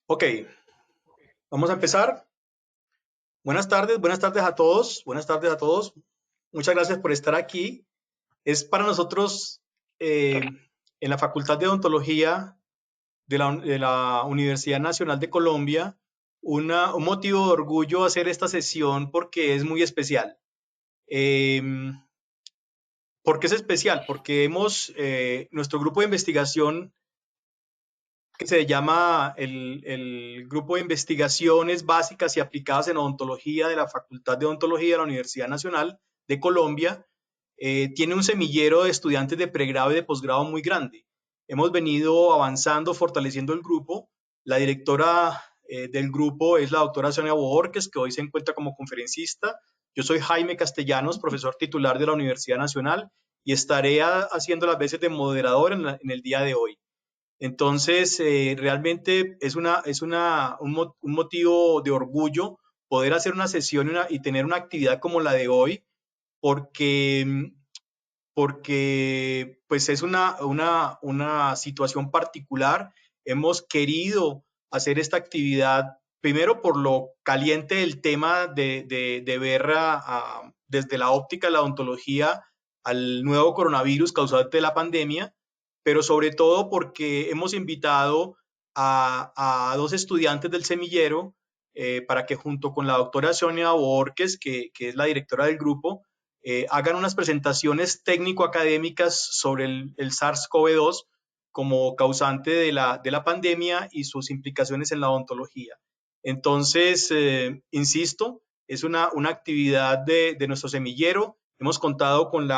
Ok, vamos a empezar. Buenas tardes a todos, buenas tardes a todos. Muchas gracias por estar aquí. Es para nosotros en la Facultad de Odontología de la Universidad Nacional de Colombia un motivo de orgullo hacer esta sesión porque es muy especial. Eh, ¿Por qué es especial? Porque nuestro grupo de investigación que se llama el Grupo de Investigaciones Básicas y Aplicadas en Odontología de la Facultad de Odontología de la Universidad Nacional de Colombia, tiene un semillero de estudiantes de pregrado y de posgrado muy grande. Hemos venido avanzando, fortaleciendo el grupo. La directora del grupo es la doctora Sonia Bohorques, que hoy se encuentra como conferencista. Yo soy Jaime Castellanos, profesor titular de la Universidad Nacional, y estaré haciendo las veces de moderador en el día de hoy. Entonces, realmente es un motivo de orgullo poder hacer una sesión y tener una actividad como la de hoy, porque, porque pues es una situación particular. Hemos querido hacer esta actividad primero por lo caliente del tema de ver desde la óptica de la odontología al nuevo coronavirus causante de la pandemia, pero sobre todo porque hemos invitado a dos estudiantes del semillero para que junto con la doctora Sonia Borges, que es la directora del grupo, hagan unas presentaciones técnico-académicas sobre el SARS-CoV-2 como causante de la pandemia y sus implicaciones en la odontología. Entonces, insisto, es una actividad de nuestro semillero. Hemos contado con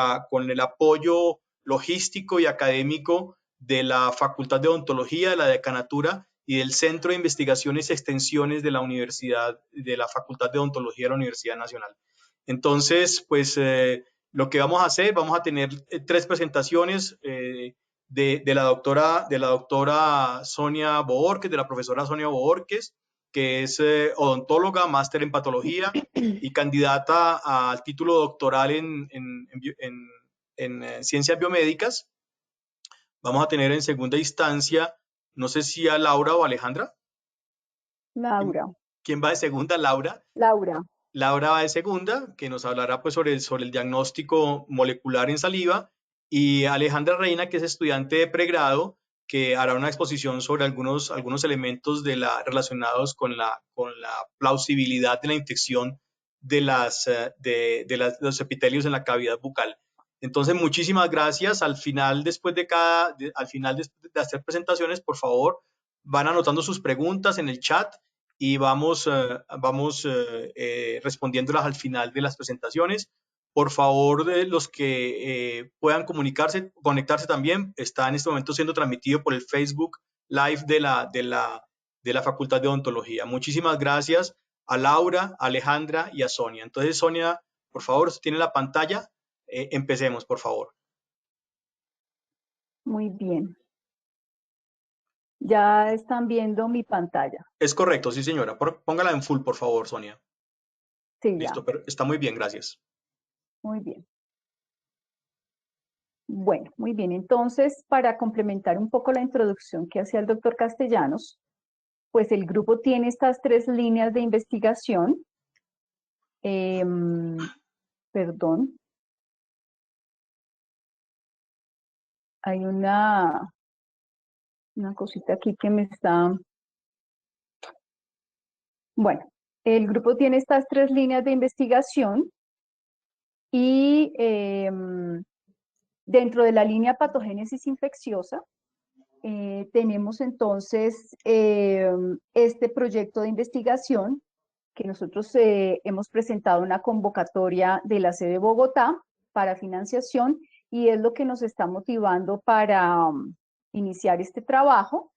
el apoyo logístico y académico de la Facultad de Odontología, de la Decanatura y del Centro de Investigaciones y Extensiones de la Universidad, de la Facultad de Odontología de la Universidad Nacional. Entonces, pues lo que vamos a hacer, vamos a tener tres presentaciones de la doctora Sonia Bohorques, de la profesora Sonia Bohorques, que es odontóloga, máster en patología y candidata al título doctoral en ciencias biomédicas. Vamos a tener en segunda instancia, no sé si a Laura o a Alejandra. ¿Quién, Laura. quién va de segunda? Laura. Laura. Laura va de segunda, que nos hablará pues sobre el diagnóstico molecular en saliva, y Alejandra Reina, que es estudiante de pregrado, que hará una exposición sobre algunos elementos relacionados con la plausibilidad de la infección de los epitelios en la cavidad bucal. Entonces, muchísimas gracias. Después de hacer presentaciones, por favor, van anotando sus preguntas en el chat y vamos respondiéndolas al final de las presentaciones. Por favor, de los que puedan conectarse también, está en este momento siendo transmitido por el Facebook Live de la Facultad de Odontología. Muchísimas gracias a Laura, a Alejandra y a Sonia. Entonces, Sonia, por favor, si tiene la pantalla, empecemos, por favor. Muy bien. Ya están viendo mi pantalla. Es correcto, sí, señora. Póngala en full, por favor, Sonia. Sí, ya. Listo, pero está muy bien, gracias. Muy bien. Bueno, muy bien. Entonces, para complementar un poco la introducción que hacía el doctor Castellanos, pues el grupo tiene estas tres líneas de investigación. Em, Perdón, hay una cosita aquí que me está... Bueno, el grupo tiene estas tres líneas de investigación y dentro de la línea patogénesis infecciosa, tenemos entonces este proyecto de investigación que nosotros hemos presentado una convocatoria de la sede de Bogotá para financiación y es lo que nos está motivando para iniciar este trabajo.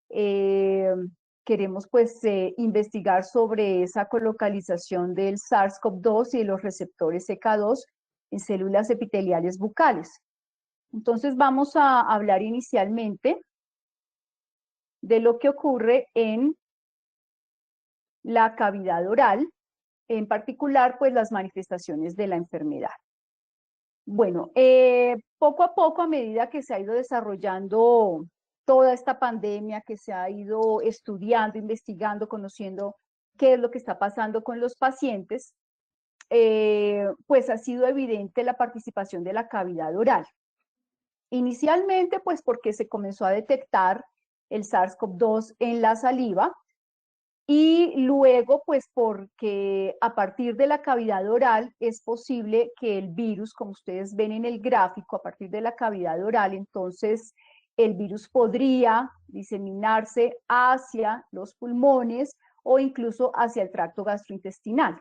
Eh, Queremos pues investigar sobre esa colocalización del SARS-CoV-2 y de los receptores CK2 en células epiteliales bucales. Entonces vamos a hablar inicialmente de lo que ocurre en la cavidad oral, en particular, pues las manifestaciones de la enfermedad. Bueno, poco a poco, a medida que se ha ido desarrollando toda esta pandemia que se ha ido estudiando, investigando, conociendo qué es lo que está pasando con los pacientes, pues ha sido evidente la participación de la cavidad oral. Inicialmente, pues porque se comenzó a detectar el SARS-CoV-2 en la saliva, y luego, pues porque a partir de la cavidad oral es posible que el virus, como ustedes ven en el gráfico, a partir de la cavidad oral, entonces el virus podría diseminarse hacia los pulmones o incluso hacia el tracto gastrointestinal.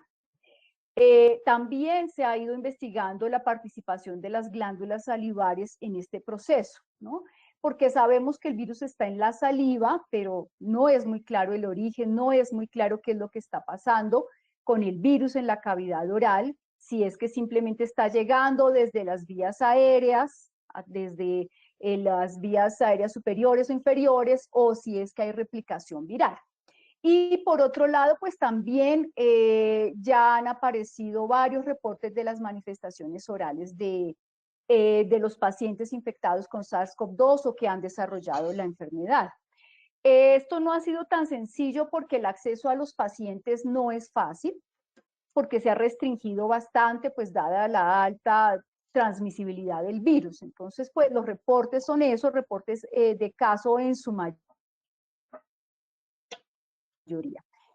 También se ha ido investigando la participación de las glándulas salivales en este proceso, ¿no? Porque sabemos que el virus está en la saliva, pero no es muy claro el origen, no es muy claro qué es lo que está pasando con el virus en la cavidad oral, si es que simplemente está llegando desde las vías aéreas, desde las vías aéreas superiores o inferiores, o si es que hay replicación viral. Y por otro lado, pues también ya han aparecido varios reportes de las manifestaciones orales de los pacientes infectados con SARS-CoV-2 o que han desarrollado la enfermedad. Esto no ha sido tan sencillo porque el acceso a los pacientes no es fácil, porque se ha restringido bastante, pues dada la alta transmisibilidad del virus. Entonces, pues los reportes son esos, reportes de caso en su mayoría.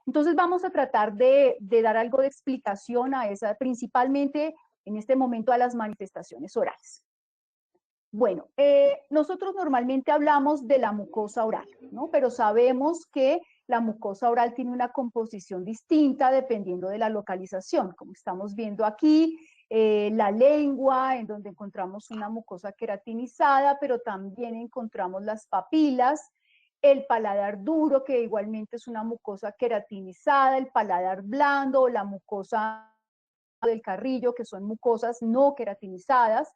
Entonces vamos a tratar de dar algo de explicación a esa, principalmente en este momento a las manifestaciones orales. Bueno, nosotros normalmente hablamos de la mucosa oral, ¿no? Pero sabemos que la mucosa oral tiene una composición distinta dependiendo de la localización, como estamos viendo aquí, la lengua, en donde encontramos una mucosa queratinizada, pero también encontramos las papilas, el paladar duro, que igualmente es una mucosa queratinizada, el paladar blando, la mucosa del carrillo, que son mucosas no queratinizadas.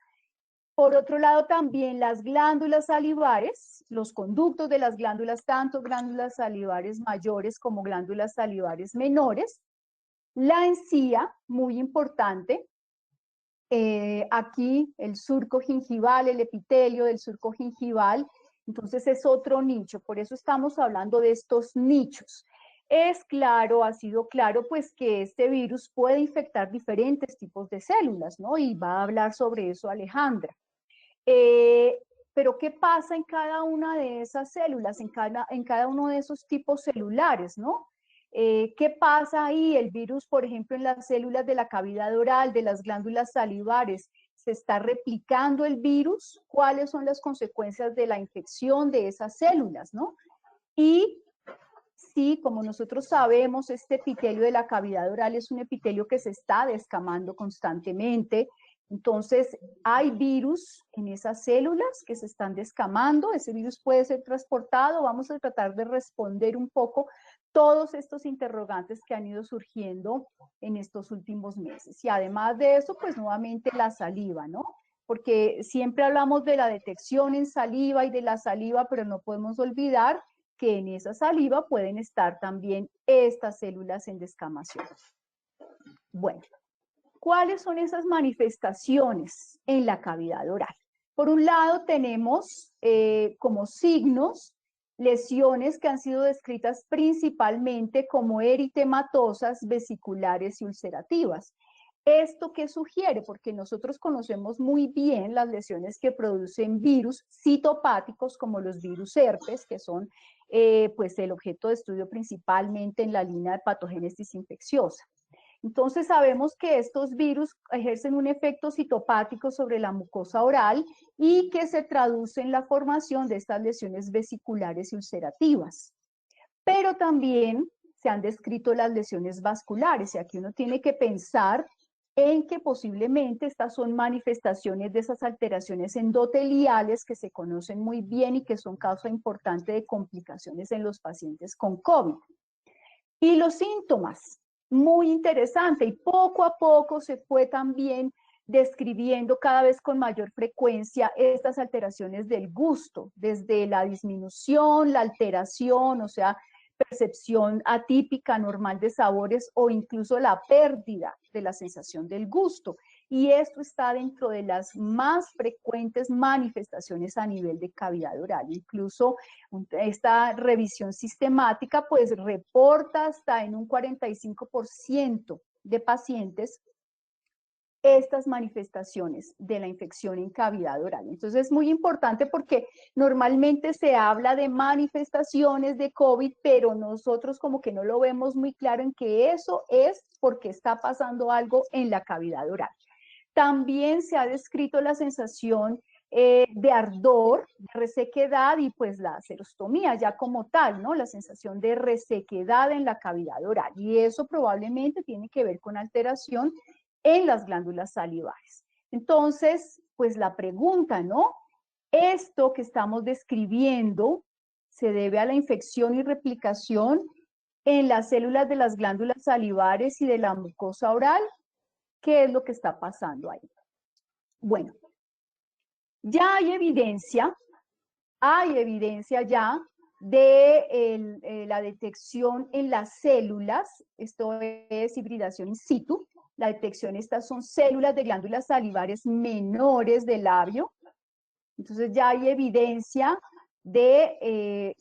Por otro lado, también las glándulas salivares, los conductos de las glándulas, tanto glándulas salivares mayores como glándulas salivares menores. La encía, muy importante. Aquí el surco gingival, el epitelio del surco gingival, entonces es otro nicho, por eso estamos hablando de estos nichos. Es claro, ha sido claro, pues que este virus puede infectar diferentes tipos de células, ¿no? Y va a hablar sobre eso Alejandra. Pero ¿qué pasa en cada una de esas células, en cada uno de esos tipos celulares, ¿no? ¿Qué pasa ahí? El virus, por ejemplo, en las células de la cavidad oral, de las glándulas salivares, ¿se está replicando el virus? ¿Cuáles son las consecuencias de la infección de esas células, ¿no? Y sí, como nosotros sabemos, este epitelio de la cavidad oral es un epitelio que se está descamando constantemente. Entonces, hay virus en esas células que se están descamando, ese virus puede ser transportado, vamos a tratar de responder un poco todos estos interrogantes que han ido surgiendo en estos últimos meses. Y además de eso, pues nuevamente la saliva, ¿no? Porque siempre hablamos de la detección en saliva y de la saliva, pero no podemos olvidar que en esa saliva pueden estar también estas células en descamación. Bueno, ¿cuáles son esas manifestaciones en la cavidad oral? Por un lado tenemos como signos lesiones que han sido descritas principalmente como eritematosas, vesiculares y ulcerativas. ¿Esto qué sugiere? Porque nosotros conocemos muy bien las lesiones que producen virus citopáticos como los virus herpes, que son pues el objeto de estudio principalmente en la línea de patogénesis infecciosa. Entonces sabemos que estos virus ejercen un efecto citopático sobre la mucosa oral y que se traduce en la formación de estas lesiones vesiculares y ulcerativas. Pero también se han descrito las lesiones vasculares y aquí uno tiene que pensar en que posiblemente estas son manifestaciones de esas alteraciones endoteliales que se conocen muy bien y que son causa importante de complicaciones en los pacientes con COVID. Y los síntomas, muy interesante, y poco a poco se fue también describiendo cada vez con mayor frecuencia estas alteraciones del gusto, desde la disminución, la alteración, o sea, percepción atípica, normal de sabores, o incluso la pérdida de la sensación del gusto. y esto está dentro de las más frecuentes manifestaciones a nivel de cavidad oral. Incluso esta revisión sistemática pues reporta hasta en un 45% de pacientes estas manifestaciones de la infección en cavidad oral. Entonces es muy importante porque normalmente se habla de manifestaciones de COVID, pero nosotros como que no lo vemos muy claro en que eso es porque está pasando algo en la cavidad oral. También se ha descrito la sensación de ardor, de resequedad y pues la serostomía ya como tal, ¿no? La sensación de resequedad en la cavidad oral. Y eso probablemente tiene que ver con alteración en las glándulas salivares. Entonces, pues la pregunta, ¿no? Esto que estamos describiendo se debe a la infección y replicación en las células de las glándulas salivares y de la mucosa oral. ¿Qué es lo que está pasando ahí? Bueno, ya hay evidencia ya de la detección en las células, esto es hibridación in situ, la detección, estas son células de glándulas salivares menores del labio, entonces ya hay evidencia de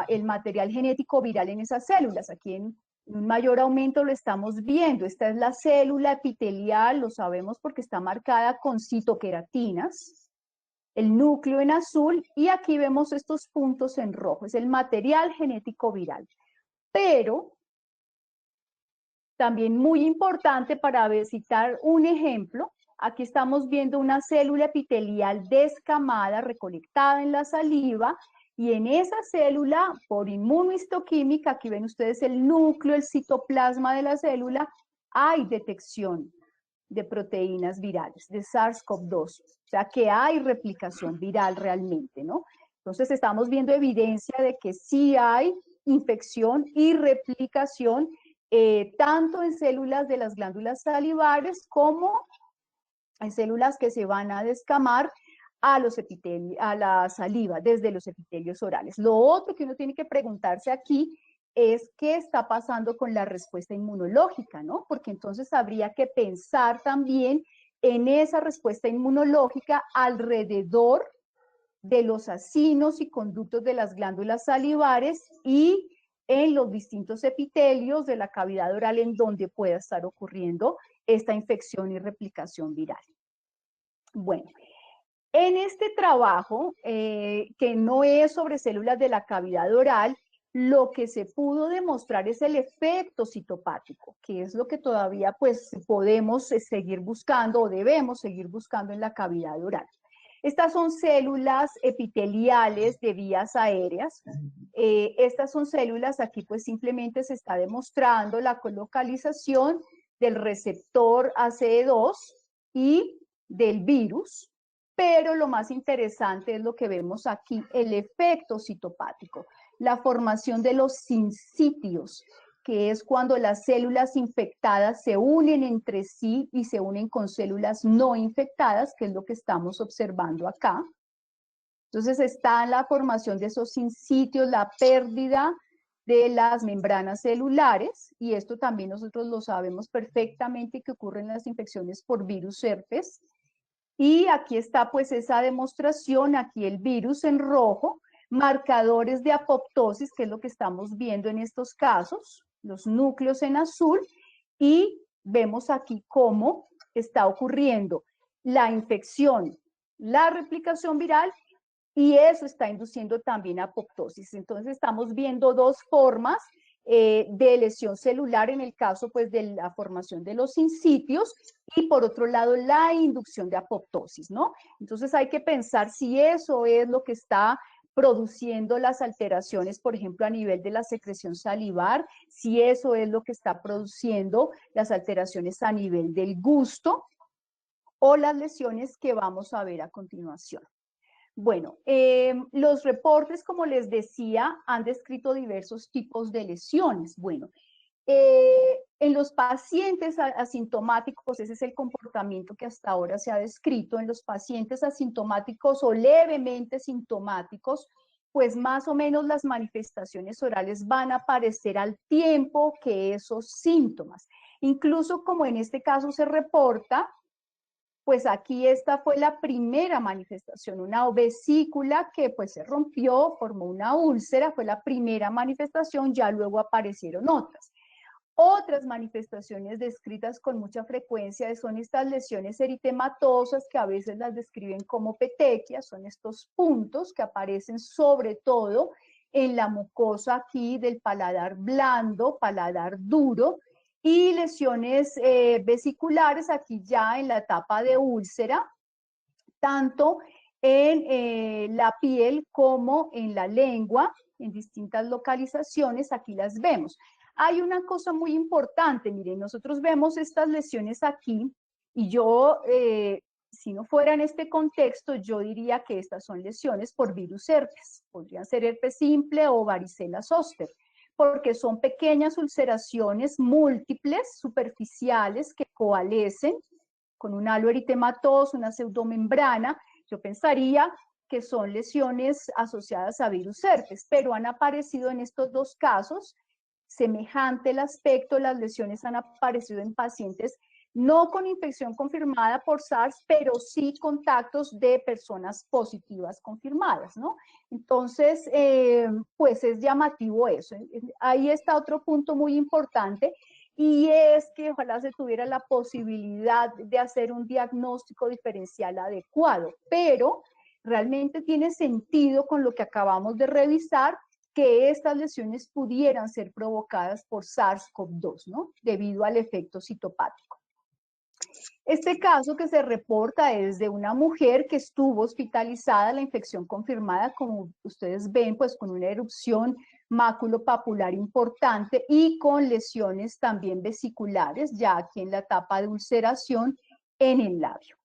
el material genético viral en esas células. Aquí en un mayor aumento lo estamos viendo. Esta es la célula epitelial, lo sabemos porque está marcada con citoqueratinas, el núcleo en azul, y aquí vemos estos puntos en rojo, es el material genético viral. Pero también muy importante para citar un ejemplo, aquí estamos viendo una célula epitelial descamada, recolectada en la saliva, y en esa célula, por inmunohistoquímica, aquí ven ustedes el núcleo, el citoplasma de la célula, hay detección de proteínas virales, de SARS-CoV-2, o sea que hay replicación viral realmente, ¿no? Entonces estamos viendo evidencia de que sí hay infección y replicación tanto en células de las glándulas salivares como en células que se van a descamar a los epitelios, a la saliva, desde los epitelios orales. Lo otro que uno tiene que preguntarse aquí es qué está pasando con la respuesta inmunológica, ¿no? Porque entonces habría que pensar también en esa respuesta inmunológica alrededor de los acinos y conductos de las glándulas salivares y en los distintos epitelios de la cavidad oral en donde pueda estar ocurriendo esta infección y replicación viral. Bueno, en este trabajo, que no es sobre células de la cavidad oral, lo que se pudo demostrar es el efecto citopático, que es lo que todavía pues podemos seguir buscando o debemos seguir buscando en la cavidad oral. Estas son células epiteliales de vías aéreas. Estas son células, aquí pues simplemente se está demostrando la colocalización del receptor ACE2 y del virus, pero lo más interesante es lo que vemos aquí, el efecto citopático, la formación de los sincitios, que es cuando las células infectadas se unen entre sí y se unen con células no infectadas, que es lo que estamos observando acá. Entonces está la formación de esos sincitios, la pérdida de las membranas celulares, y esto también nosotros lo sabemos perfectamente que ocurre en las infecciones por virus herpes. Y aquí está pues esa demostración, aquí el virus en rojo, marcadores de apoptosis, que es lo que estamos viendo en estos casos, los núcleos en azul, y vemos aquí cómo está ocurriendo la infección, la replicación viral, y eso está induciendo también apoptosis. Entonces estamos viendo dos formas de lesión celular en el caso pues de la formación de los sincitios y por otro lado la inducción de apoptosis, ¿no? Entonces hay que pensar si eso es lo que está produciendo las alteraciones, por ejemplo, a nivel de la secreción salivar, si eso es lo que está produciendo las alteraciones a nivel del gusto o las lesiones que vamos a ver a continuación. Bueno, los reportes, como les decía, han descrito diversos tipos de lesiones. Bueno, en los pacientes asintomáticos, ese es el comportamiento que hasta ahora se ha descrito, en los pacientes asintomáticos o levemente sintomáticos, pues más o menos las manifestaciones orales van a aparecer al tiempo que esos síntomas. Incluso como en este caso se reporta, pues aquí esta fue la primera manifestación, una vesícula que pues se rompió, formó una úlcera, fue la primera manifestación, ya luego aparecieron otras. Otras manifestaciones descritas con mucha frecuencia son estas lesiones eritematosas que a veces las describen como petequias, son estos puntos que aparecen sobre todo en la mucosa aquí del paladar blando, paladar duro, y lesiones vesiculares aquí ya en la etapa de úlcera, tanto en la piel como en la lengua, en distintas localizaciones, aquí las vemos. Hay una cosa muy importante, miren, nosotros vemos estas lesiones aquí, y yo, si no fuera en este contexto, yo diría que estas son lesiones por virus herpes, podrían ser herpes simple o varicela zoster, porque son pequeñas ulceraciones múltiples, superficiales, que coalescen con un halo eritematoso, una pseudomembrana. Yo pensaría que son lesiones asociadas a virus herpes, pero han aparecido en estos dos casos, semejante el aspecto, las lesiones han aparecido en pacientes no con infección confirmada por SARS, pero sí contactos de personas positivas confirmadas, ¿no? Entonces, pues es llamativo eso. Ahí está otro punto muy importante, y es que ojalá se tuviera la posibilidad de hacer un diagnóstico diferencial adecuado, pero realmente tiene sentido con lo que acabamos de revisar, que estas lesiones pudieran ser provocadas por SARS-CoV-2, ¿no? Debido al efecto citopático. Este caso que se reporta es de una mujer que estuvo hospitalizada, la infección confirmada, como ustedes ven, pues con una erupción maculopapular importante y con lesiones también vesiculares, ya aquí en la etapa de ulceración en el labio.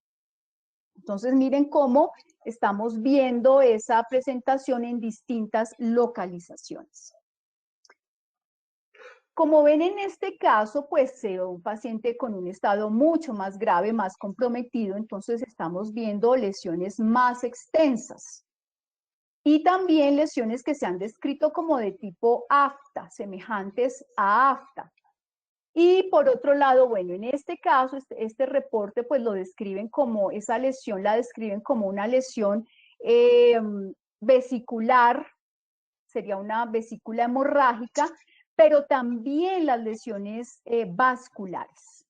Entonces miren cómo estamos viendo esa presentación en distintas localizaciones. Como ven en este caso, pues un paciente con un estado mucho más grave, más comprometido, entonces estamos viendo lesiones más extensas. Y también lesiones que se han descrito como de tipo afta, semejantes a afta. Y por otro lado, bueno, en este caso, este reporte pues lo describen como, esa lesión la describen como una lesión vesicular, sería una vesícula hemorrágica, pero también las lesiones vasculares.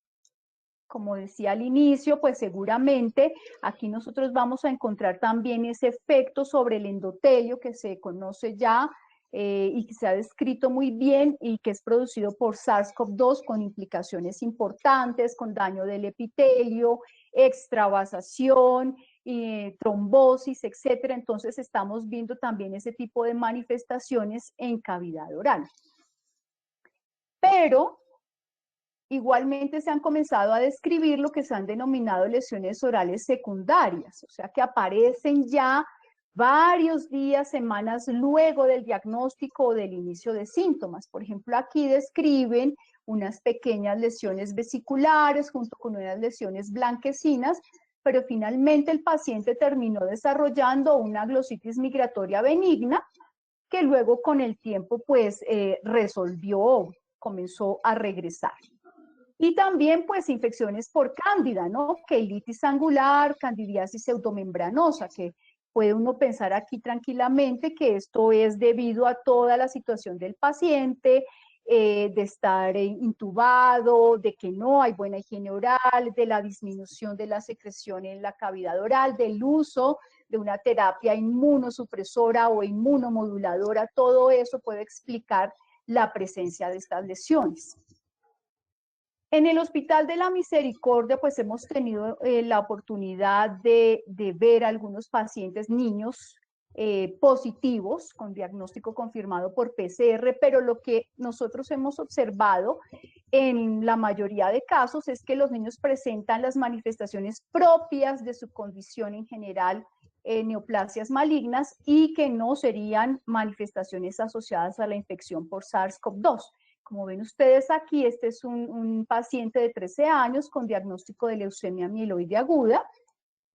Como decía al inicio, pues seguramente aquí nosotros vamos a encontrar también ese efecto sobre el endotelio que se conoce ya y que se ha descrito muy bien y que es producido por SARS-CoV-2 con implicaciones importantes, con daño del epitelio, extravasación, trombosis, etcétera. Entonces estamos viendo también ese tipo de manifestaciones en cavidad oral. Pero igualmente se han comenzado a describir lo que se han denominado lesiones orales secundarias, o sea que aparecen ya varios días, semanas luego del diagnóstico o del inicio de síntomas. Por ejemplo, aquí describen unas pequeñas lesiones vesiculares junto con unas lesiones blanquecinas, pero finalmente el paciente terminó desarrollando una glositis migratoria benigna que luego con el tiempo pues resolvió, comenzó a regresar. Y también, pues, infecciones por cándida, ¿no? Queilitis angular, candidiasis pseudomembranosa, que puede uno pensar aquí tranquilamente que esto es debido a toda la situación del paciente, de estar intubado, de que no hay buena higiene oral, de la disminución de la secreción en la cavidad oral, del uso de una terapia inmunosupresora o inmunomoduladora. Todo eso puede explicar la presencia de estas lesiones. En el Hospital de la Misericordia, pues hemos tenido la oportunidad de ver algunos pacientes, niños positivos con diagnóstico confirmado por PCR, pero lo que nosotros hemos observado en la mayoría de casos es que los niños presentan las manifestaciones propias de su condición en general, neoplasias malignas, y que no serían manifestaciones asociadas a la infección por SARS-CoV-2. Como ven ustedes aquí, este es un paciente de 13 años con diagnóstico de leucemia mieloide aguda,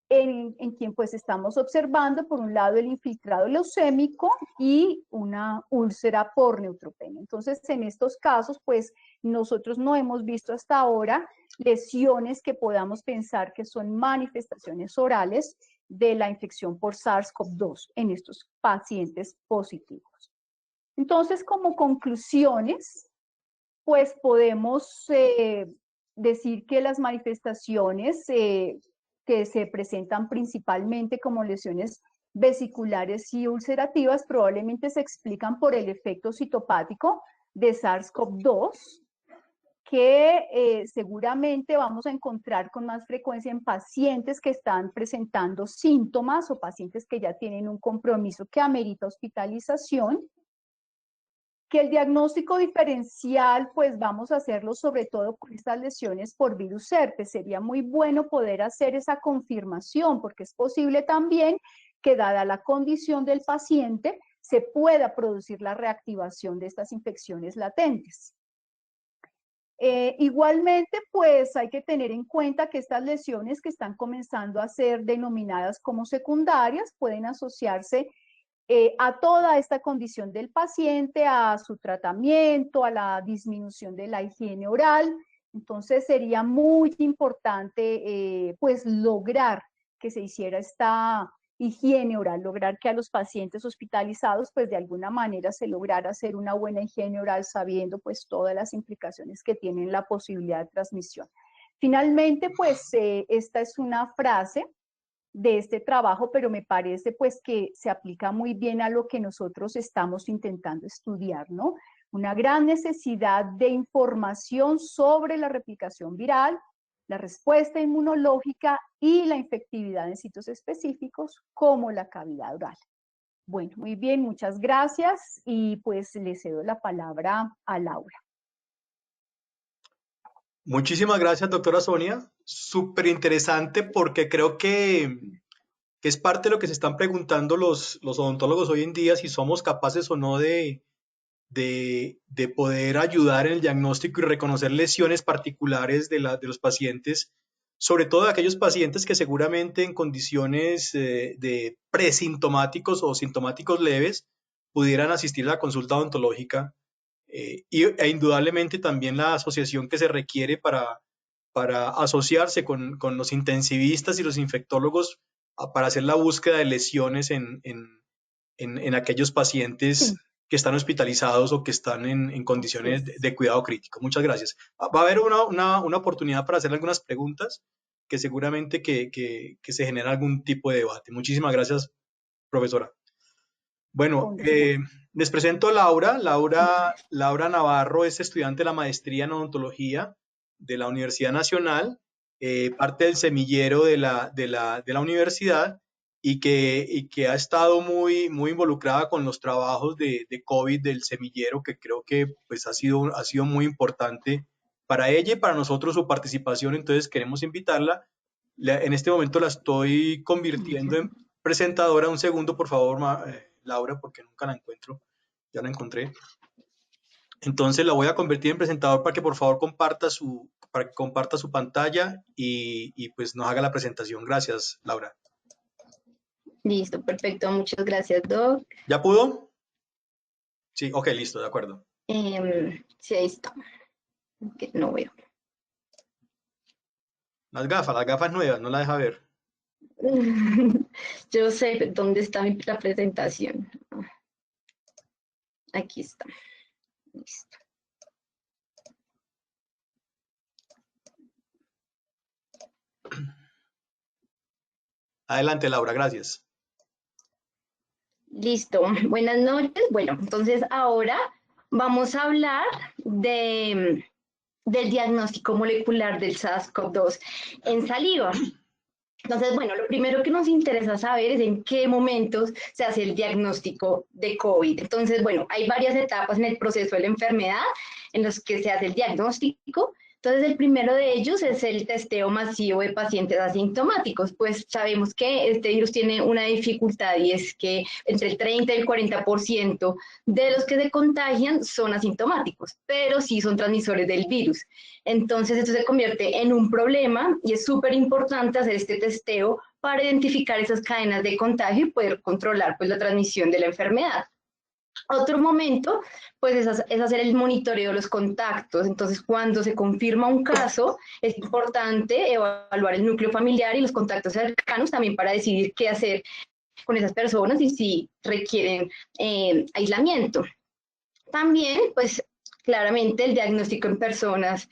en quien pues estamos observando por un lado el infiltrado leucémico y una úlcera por neutropenia. Entonces en estos casos pues nosotros no hemos visto hasta ahora lesiones que podamos pensar que son manifestaciones orales de la infección por SARS-CoV-2 en estos pacientes positivos. Entonces, como conclusiones, pues podemos decir que las manifestaciones que se presentan principalmente como lesiones vesiculares y ulcerativas probablemente se explican por el efecto citopático de SARS-CoV-2, que seguramente vamos a encontrar con más frecuencia en pacientes que están presentando síntomas o pacientes que ya tienen un compromiso que amerita hospitalización, que el diagnóstico diferencial pues vamos a hacerlo sobre todo con estas lesiones por virus herpes. Sería muy bueno poder hacer esa confirmación porque es posible también que dada la condición del paciente se pueda producir la reactivación de estas infecciones latentes. Igualmente, pues hay que tener en cuenta que estas lesiones que están comenzando a ser denominadas como secundarias pueden asociarse a toda esta condición del paciente, a su tratamiento, a la disminución de la higiene oral. Entonces sería muy importante pues lograr que se hiciera esta higiene oral, lograr que a los pacientes hospitalizados pues de alguna manera se lograra hacer una buena higiene oral sabiendo pues todas las implicaciones que tienen la posibilidad de transmisión. Finalmente pues esta es una frase de este trabajo, pero me parece pues que se aplica muy bien a lo que nosotros estamos intentando estudiar, ¿no? Una gran necesidad de información sobre la replicación viral, la respuesta inmunológica y la infectividad en sitios específicos como la cavidad oral. Bueno, muy bien, muchas gracias y pues le cedo la palabra a Laura. Muchísimas gracias, doctora Sonia. Súper interesante porque creo que es parte de lo que se están preguntando los odontólogos hoy en día, si somos capaces o no de poder ayudar en el diagnóstico y reconocer lesiones particulares de los pacientes, sobre todo de aquellos pacientes que seguramente en condiciones de presintomáticos o sintomáticos leves pudieran asistir a la consulta odontológica e indudablemente también la asociación que se requiere para asociarse con los intensivistas y los infectólogos para hacer la búsqueda de lesiones en aquellos pacientes que están hospitalizados o que están en condiciones de cuidado crítico. Muchas gracias. Va a haber una oportunidad para hacer algunas preguntas que seguramente que se genera algún tipo de debate. Muchísimas gracias, profesora. Bueno, les presento a Laura. Laura Navarro es estudiante de la maestría en odontología de la Universidad Nacional, parte del semillero de la universidad y que ha estado muy involucrada con los trabajos de COVID del semillero, que creo que pues, ha sido muy importante para ella y para nosotros su participación. Entonces queremos invitarla. En este momento la estoy convirtiendo en presentadora. Un segundo, por favor, Laura, porque nunca la encuentro. Ya la encontré. Entonces la voy a convertir en presentador para que por favor comparta su pantalla y pues nos haga la presentación. Gracias, Laura. Listo, perfecto. Muchas gracias, Doc. ¿Ya pudo? Sí, ok, listo, de acuerdo. Sí, ahí está. Okay, no veo. Las gafas nuevas, no la deja ver. Yo sé dónde está la presentación. Aquí está. Listo. Adelante, Laura, gracias. Listo. Buenas noches. Bueno, entonces ahora vamos a hablar del diagnóstico molecular del SARS-CoV-2 en saliva. Entonces, bueno, lo primero que nos interesa saber es en qué momentos se hace el diagnóstico de COVID. Entonces, bueno, hay varias etapas en el proceso de la enfermedad en los que se hace el diagnóstico. Entonces, el primero de ellos es el testeo masivo de pacientes asintomáticos. Pues sabemos que este virus tiene una dificultad y es que entre el 30 y el 40% de los que se contagian son asintomáticos, pero sí son transmisores del virus. Entonces, esto se convierte en un problema y es súper importante hacer este testeo para identificar esas cadenas de contagio y poder controlar pues, la transmisión de la enfermedad. Otro momento, pues es hacer el monitoreo de los contactos. Entonces, cuando se confirma un caso, es importante evaluar el núcleo familiar y los contactos cercanos también para decidir qué hacer con esas personas y si requieren aislamiento. También, pues claramente el diagnóstico en personas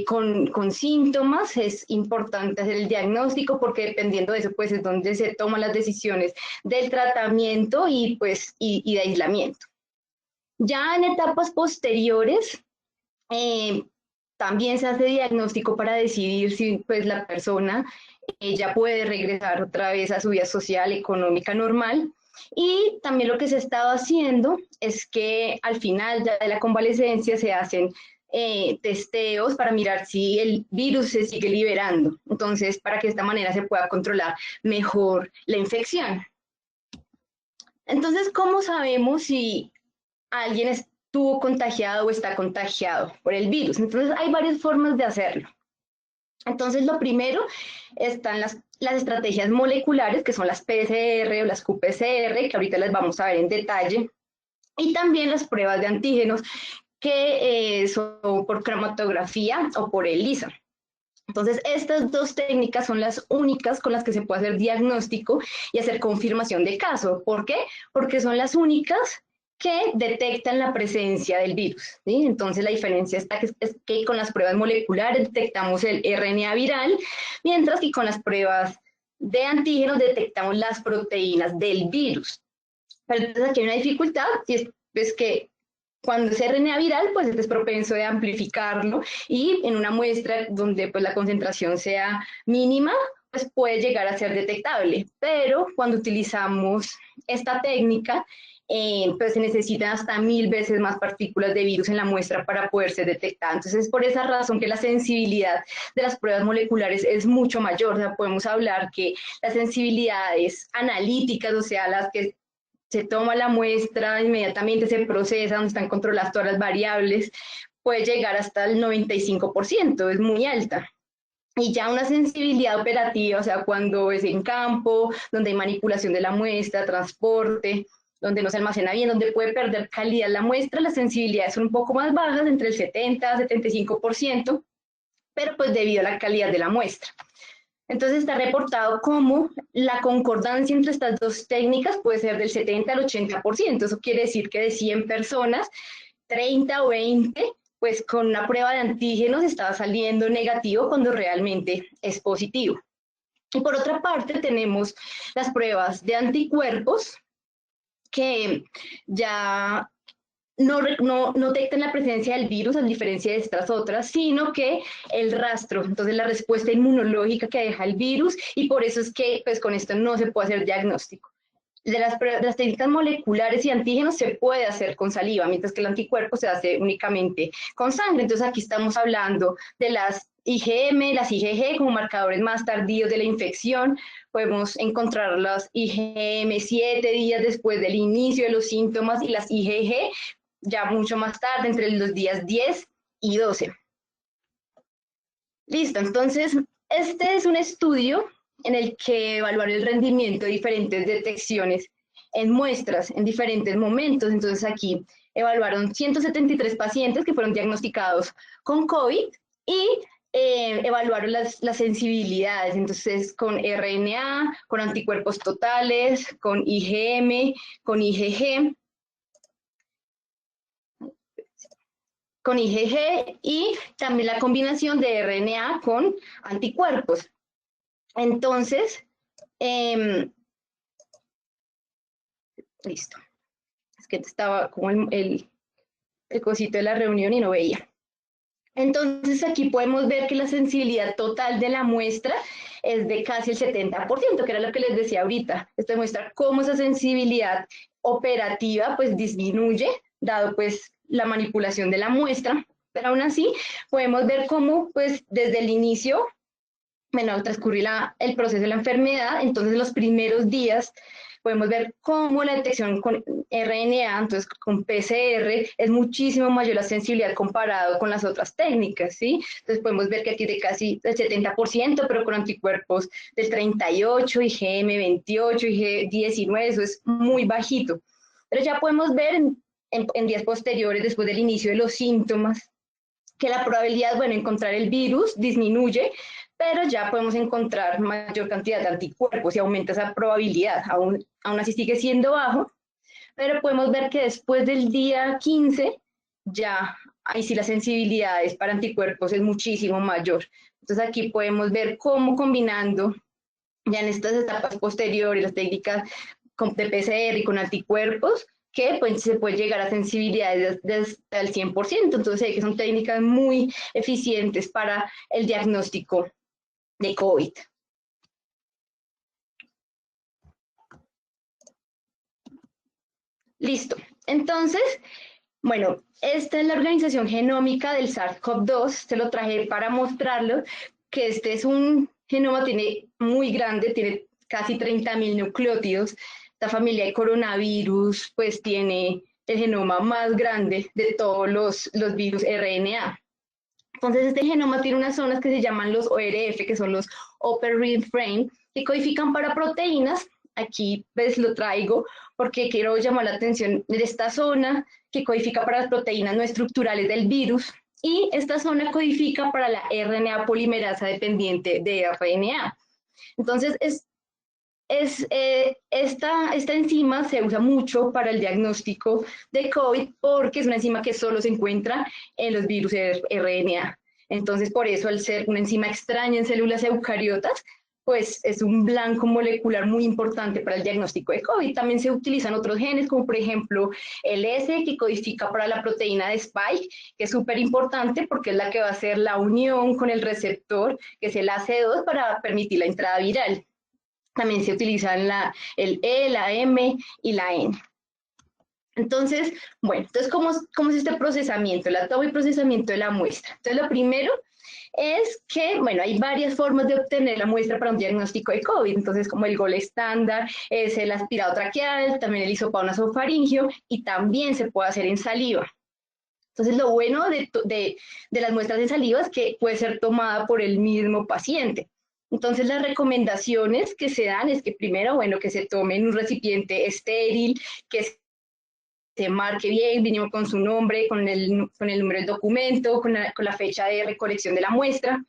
con síntomas, es importante hacer el diagnóstico porque dependiendo de eso, pues es donde se toman las decisiones del tratamiento y de aislamiento. Ya en etapas posteriores, también se hace diagnóstico para decidir si pues la persona ya puede regresar otra vez a su vida social, económica normal. Y también lo que se estaba haciendo es que al final ya de la convalecencia se hacen testeos para mirar si el virus se sigue liberando. Entonces, para que de esta manera se pueda controlar mejor la infección. Entonces, ¿cómo sabemos si alguien estuvo contagiado o está contagiado por el virus? Entonces, hay varias formas de hacerlo. Entonces, lo primero están las estrategias moleculares, que son las PCR o las qPCR, que ahorita las vamos a ver en detalle, y también las pruebas de antígenos, que son por cromatografía o por ELISA. Entonces, estas dos técnicas son las únicas con las que se puede hacer diagnóstico y hacer confirmación de caso. ¿Por qué? Porque son las únicas que detectan la presencia del virus, ¿sí? Entonces, la diferencia está es que con las pruebas moleculares detectamos el RNA viral, mientras que con las pruebas de antígenos detectamos las proteínas del virus. Pero entonces aquí hay una dificultad y es que cuando es RNA viral, pues es propenso de amplificarlo y en una muestra donde pues la concentración sea mínima, pues puede llegar a ser detectable. Pero cuando utilizamos esta técnica, pues se necesitan hasta 1000 veces más partículas de virus en la muestra para poder ser detectada. Entonces es por esa razón que la sensibilidad de las pruebas moleculares es mucho mayor. O sea, podemos hablar que las sensibilidades analíticas, o sea, las que se toma la muestra, inmediatamente se procesa, donde están controladas todas las variables, puede llegar hasta el 95%, es muy alta. Y ya una sensibilidad operativa, o sea, cuando es en campo, donde hay manipulación de la muestra, transporte, donde no se almacena bien, donde puede perder calidad la muestra, las sensibilidades son un poco más bajas, entre el 70 y 75%, pero pues debido a la calidad de la muestra. Entonces está reportado como la concordancia entre estas dos técnicas puede ser del 70 al 80%. Eso quiere decir que de 100 personas, 30 o 20, pues con una prueba de antígenos estaba saliendo negativo cuando realmente es positivo. Y por otra parte tenemos las pruebas de anticuerpos que ya no detectan la presencia del virus a diferencia de estas otras, sino que el rastro, entonces la respuesta inmunológica que deja el virus, y por eso es que pues con esto no se puede hacer diagnóstico. De las técnicas moleculares y antígenos se puede hacer con saliva, mientras que el anticuerpo se hace únicamente con sangre. Entonces aquí estamos hablando de las IgM, las IgG como marcadores más tardíos de la infección. Podemos encontrar las IgM 7 días después del inicio de los síntomas y las IgG ya mucho más tarde, entre los días 10 y 12. Listo, entonces este es un estudio en el que evaluaron el rendimiento de diferentes detecciones en muestras en diferentes momentos. Entonces aquí evaluaron 173 pacientes que fueron diagnosticados con COVID y evaluaron las sensibilidades, entonces con RNA, con anticuerpos totales, con IgM, con IgG, y también la combinación de RNA con anticuerpos. Entonces, listo. Es que estaba como el cosito de la reunión y no veía. Entonces aquí podemos ver que la sensibilidad total de la muestra es de casi el 70%, que era lo que les decía ahorita. Esto demuestra cómo esa sensibilidad operativa pues disminuye, dado pues la manipulación de la muestra, pero aún así podemos ver cómo pues desde el inicio, bueno, al transcurrir el proceso de la enfermedad, entonces los primeros días podemos ver cómo la detección con RNA, entonces con PCR, es muchísimo mayor la sensibilidad comparado con las otras técnicas, ¿sí? Entonces podemos ver que aquí de casi el 70%, pero con anticuerpos del 38, IgM 28, IG 19, eso es muy bajito. Pero ya podemos ver en días posteriores, después del inicio de los síntomas, que la probabilidad, bueno, encontrar el virus disminuye, pero ya podemos encontrar mayor cantidad de anticuerpos y aumenta esa probabilidad. Aún así sigue siendo bajo, pero podemos ver que después del día 15, ya ahí sí la sensibilidad para anticuerpos es muchísimo mayor. Entonces aquí podemos ver cómo combinando ya en estas etapas posteriores las técnicas de PCR y con anticuerpos, que pues, se puede llegar a sensibilidades hasta el 100%. Entonces, que son técnicas muy eficientes para el diagnóstico de COVID. Listo. Entonces, bueno, esta es la organización genómica del SARS-CoV-2. Te lo traje para mostrarlo, que este es un genoma muy grande, tiene casi 30.000 nucleótidos. Esta familia de coronavirus pues tiene el genoma más grande de todos los virus RNA. Entonces este genoma tiene unas zonas que se llaman los ORF, que son los Upper Ring Frame, que codifican para proteínas. Aquí pues lo traigo porque quiero llamar la atención de esta zona que codifica para las proteínas no estructurales del virus, y esta zona codifica para la RNA polimerasa dependiente de RNA. Entonces, esta enzima se usa mucho para el diagnóstico de COVID porque es una enzima que solo se encuentra en los virus RNA. Entonces, por eso, al ser una enzima extraña en células eucariotas, pues es un blanco molecular muy importante para el diagnóstico de COVID. También se utilizan otros genes, como por ejemplo el S, que codifica para la proteína de Spike, que es súper importante porque es la que va a hacer la unión con el receptor, que es el AC2, para permitir la entrada viral. También se utilizan el E, la M y la N. Entonces, bueno, ¿cómo es este procesamiento? La toma y procesamiento de la muestra. Entonces, lo primero es que, bueno, hay varias formas de obtener la muestra para un diagnóstico de COVID. Entonces, como el gold estándar es el aspirado traqueal, también el hisopado nasofaringeo, y también se puede hacer en saliva. Entonces, lo bueno de las muestras de saliva es que puede ser tomada por el mismo paciente. Entonces, las recomendaciones que se dan es que primero, bueno, que se tome en un recipiente estéril, que se marque bien, mínimo con su nombre, con el número del documento, con la fecha de recolección de la muestra.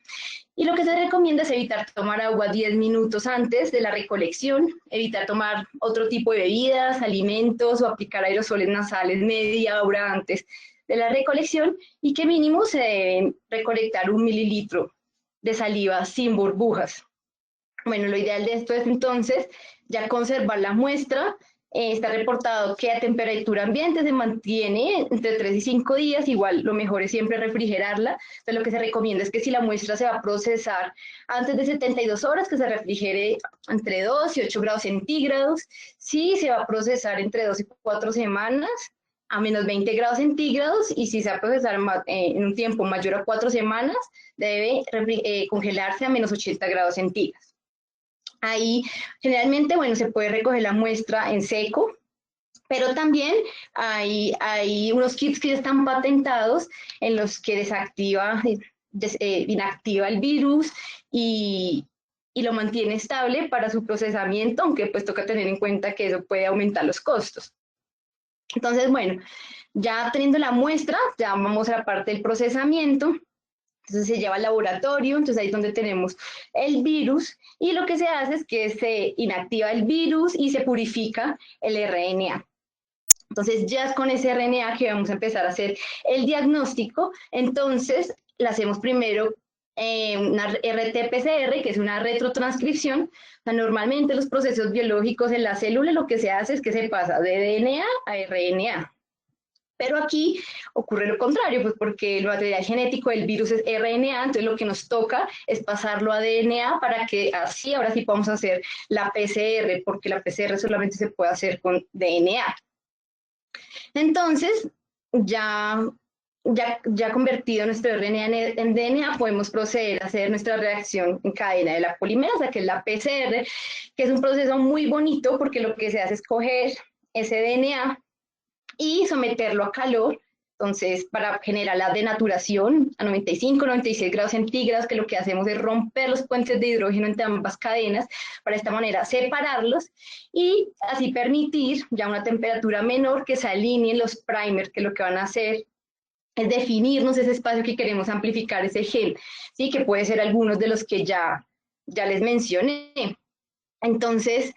Y lo que se recomienda es evitar tomar agua 10 minutos antes de la recolección, evitar tomar otro tipo de bebidas, alimentos o aplicar aerosoles nasales media hora antes de la recolección, y que mínimo se debe recolectar 1 mililitro de saliva sin burbujas. Bueno, lo ideal de esto es entonces ya conservar la muestra. Está reportado que a temperatura ambiente se mantiene entre 3 y 5 días, igual lo mejor es siempre refrigerarla. Entonces lo que se recomienda es que si la muestra se va a procesar antes de 72 horas, que se refrigere entre 2 y 8 grados centígrados. Si se va a procesar entre 2 y 4 semanas, a menos 20 grados centígrados, y si se va a procesar en un tiempo mayor a 4 semanas, debe congelarse a menos 80 grados centígrados. Ahí generalmente, bueno, se puede recoger la muestra en seco, pero también hay unos kits que ya están patentados en los que inactiva el virus y lo mantiene estable para su procesamiento, aunque pues toca tener en cuenta que eso puede aumentar los costos. Entonces, bueno, ya teniendo la muestra, ya vamos a la parte del procesamiento. Entonces se lleva al laboratorio, entonces ahí es donde tenemos el virus, y lo que se hace es que se inactiva el virus y se purifica el RNA. Entonces ya es con ese RNA que vamos a empezar a hacer el diagnóstico. Entonces la hacemos primero una RT-PCR, que es una retrotranscripción. O sea, normalmente los procesos biológicos en la célula lo que se hace es que se pasa de DNA a RNA. Pero aquí ocurre lo contrario, pues porque el material genético del virus es RNA, entonces lo que nos toca es pasarlo a DNA para que así, ahora sí podamos hacer la PCR, porque la PCR solamente se puede hacer con DNA. Entonces, ya convertido nuestro RNA en DNA, podemos proceder a hacer nuestra reacción en cadena de la polimerasa, que es la PCR, que es un proceso muy bonito porque lo que se hace es coger ese DNA y someterlo a calor Entonces, para generar la denaturación a 95, 96 grados centígrados, que lo que hacemos es romper los puentes de hidrógeno entre ambas cadenas, para de esta manera separarlos y así permitir ya una temperatura menor que se alineen los primers, que lo que van a hacer es definirnos ese espacio que queremos amplificar ese gen, ¿sí? Que puede ser algunos de los que ya les mencioné. Entonces,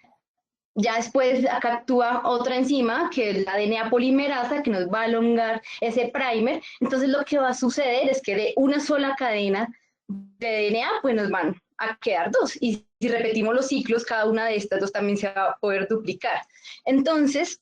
ya después acá actúa otra enzima, que es la DNA polimerasa, que nos va a elongar ese primer. Entonces lo que va a suceder es que de una sola cadena de DNA, pues nos van a quedar dos. Y si repetimos los ciclos, cada una de estas dos también se va a poder duplicar. Entonces,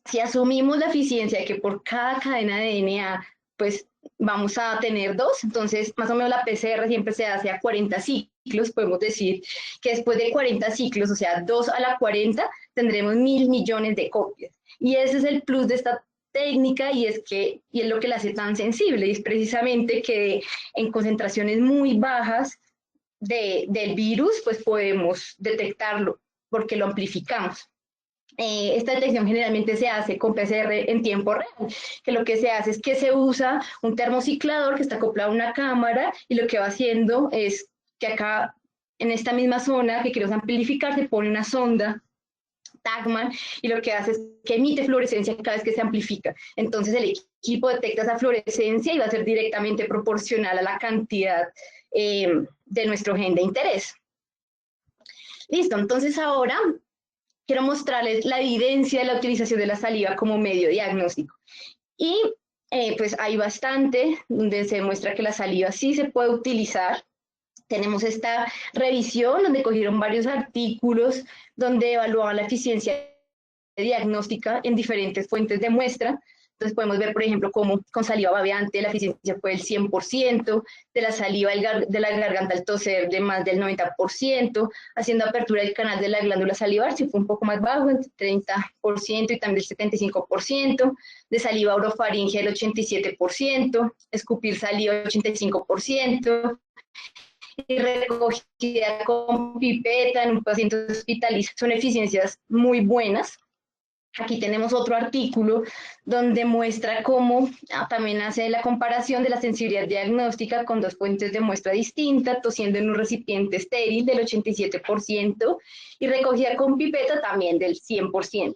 si asumimos la eficiencia de que por cada cadena de DNA, pues vamos a tener dos, entonces más o menos la PCR siempre se hace a 40 ciclos, podemos decir que después de 40 ciclos, o sea, 2 a la 40, tendremos 1.000 millones de copias. Y ese es el plus de esta técnica y es lo que la hace tan sensible, y es precisamente que en concentraciones muy bajas del virus, pues podemos detectarlo porque lo amplificamos. Esta detección generalmente se hace con PCR en tiempo real, que lo que se hace es que se usa un termociclador que está acoplado a una cámara y lo que va haciendo es que acá en esta misma zona que queremos amplificar se pone una sonda Tagman y lo que hace es que emite fluorescencia cada vez que se amplifica. Entonces el equipo detecta esa fluorescencia y va a ser directamente proporcional a la cantidad de nuestro gen de interés. Listo, entonces ahora quiero mostrarles la evidencia de la utilización de la saliva como medio diagnóstico. Y pues hay bastante donde se demuestra que la saliva sí se puede utilizar. Tenemos esta revisión donde cogieron varios artículos donde evaluaban la eficiencia diagnóstica en diferentes fuentes de muestra. Entonces podemos ver, por ejemplo, cómo con saliva babeante la eficiencia fue del 100%, de la saliva de la garganta al toser de más del 90%, haciendo apertura del canal de la glándula salivar, si fue un poco más bajo, entre 30% y también el 75%, de saliva orofaringea el 87%, escupir saliva 85%, y recogida con pipeta en un paciente hospitalizado, son eficiencias muy buenas. Aquí tenemos otro artículo donde muestra cómo también hace la comparación de la sensibilidad diagnóstica con dos fuentes de muestra distintas, tosiendo en un recipiente estéril del 87% y recogida con pipeta también del 100%.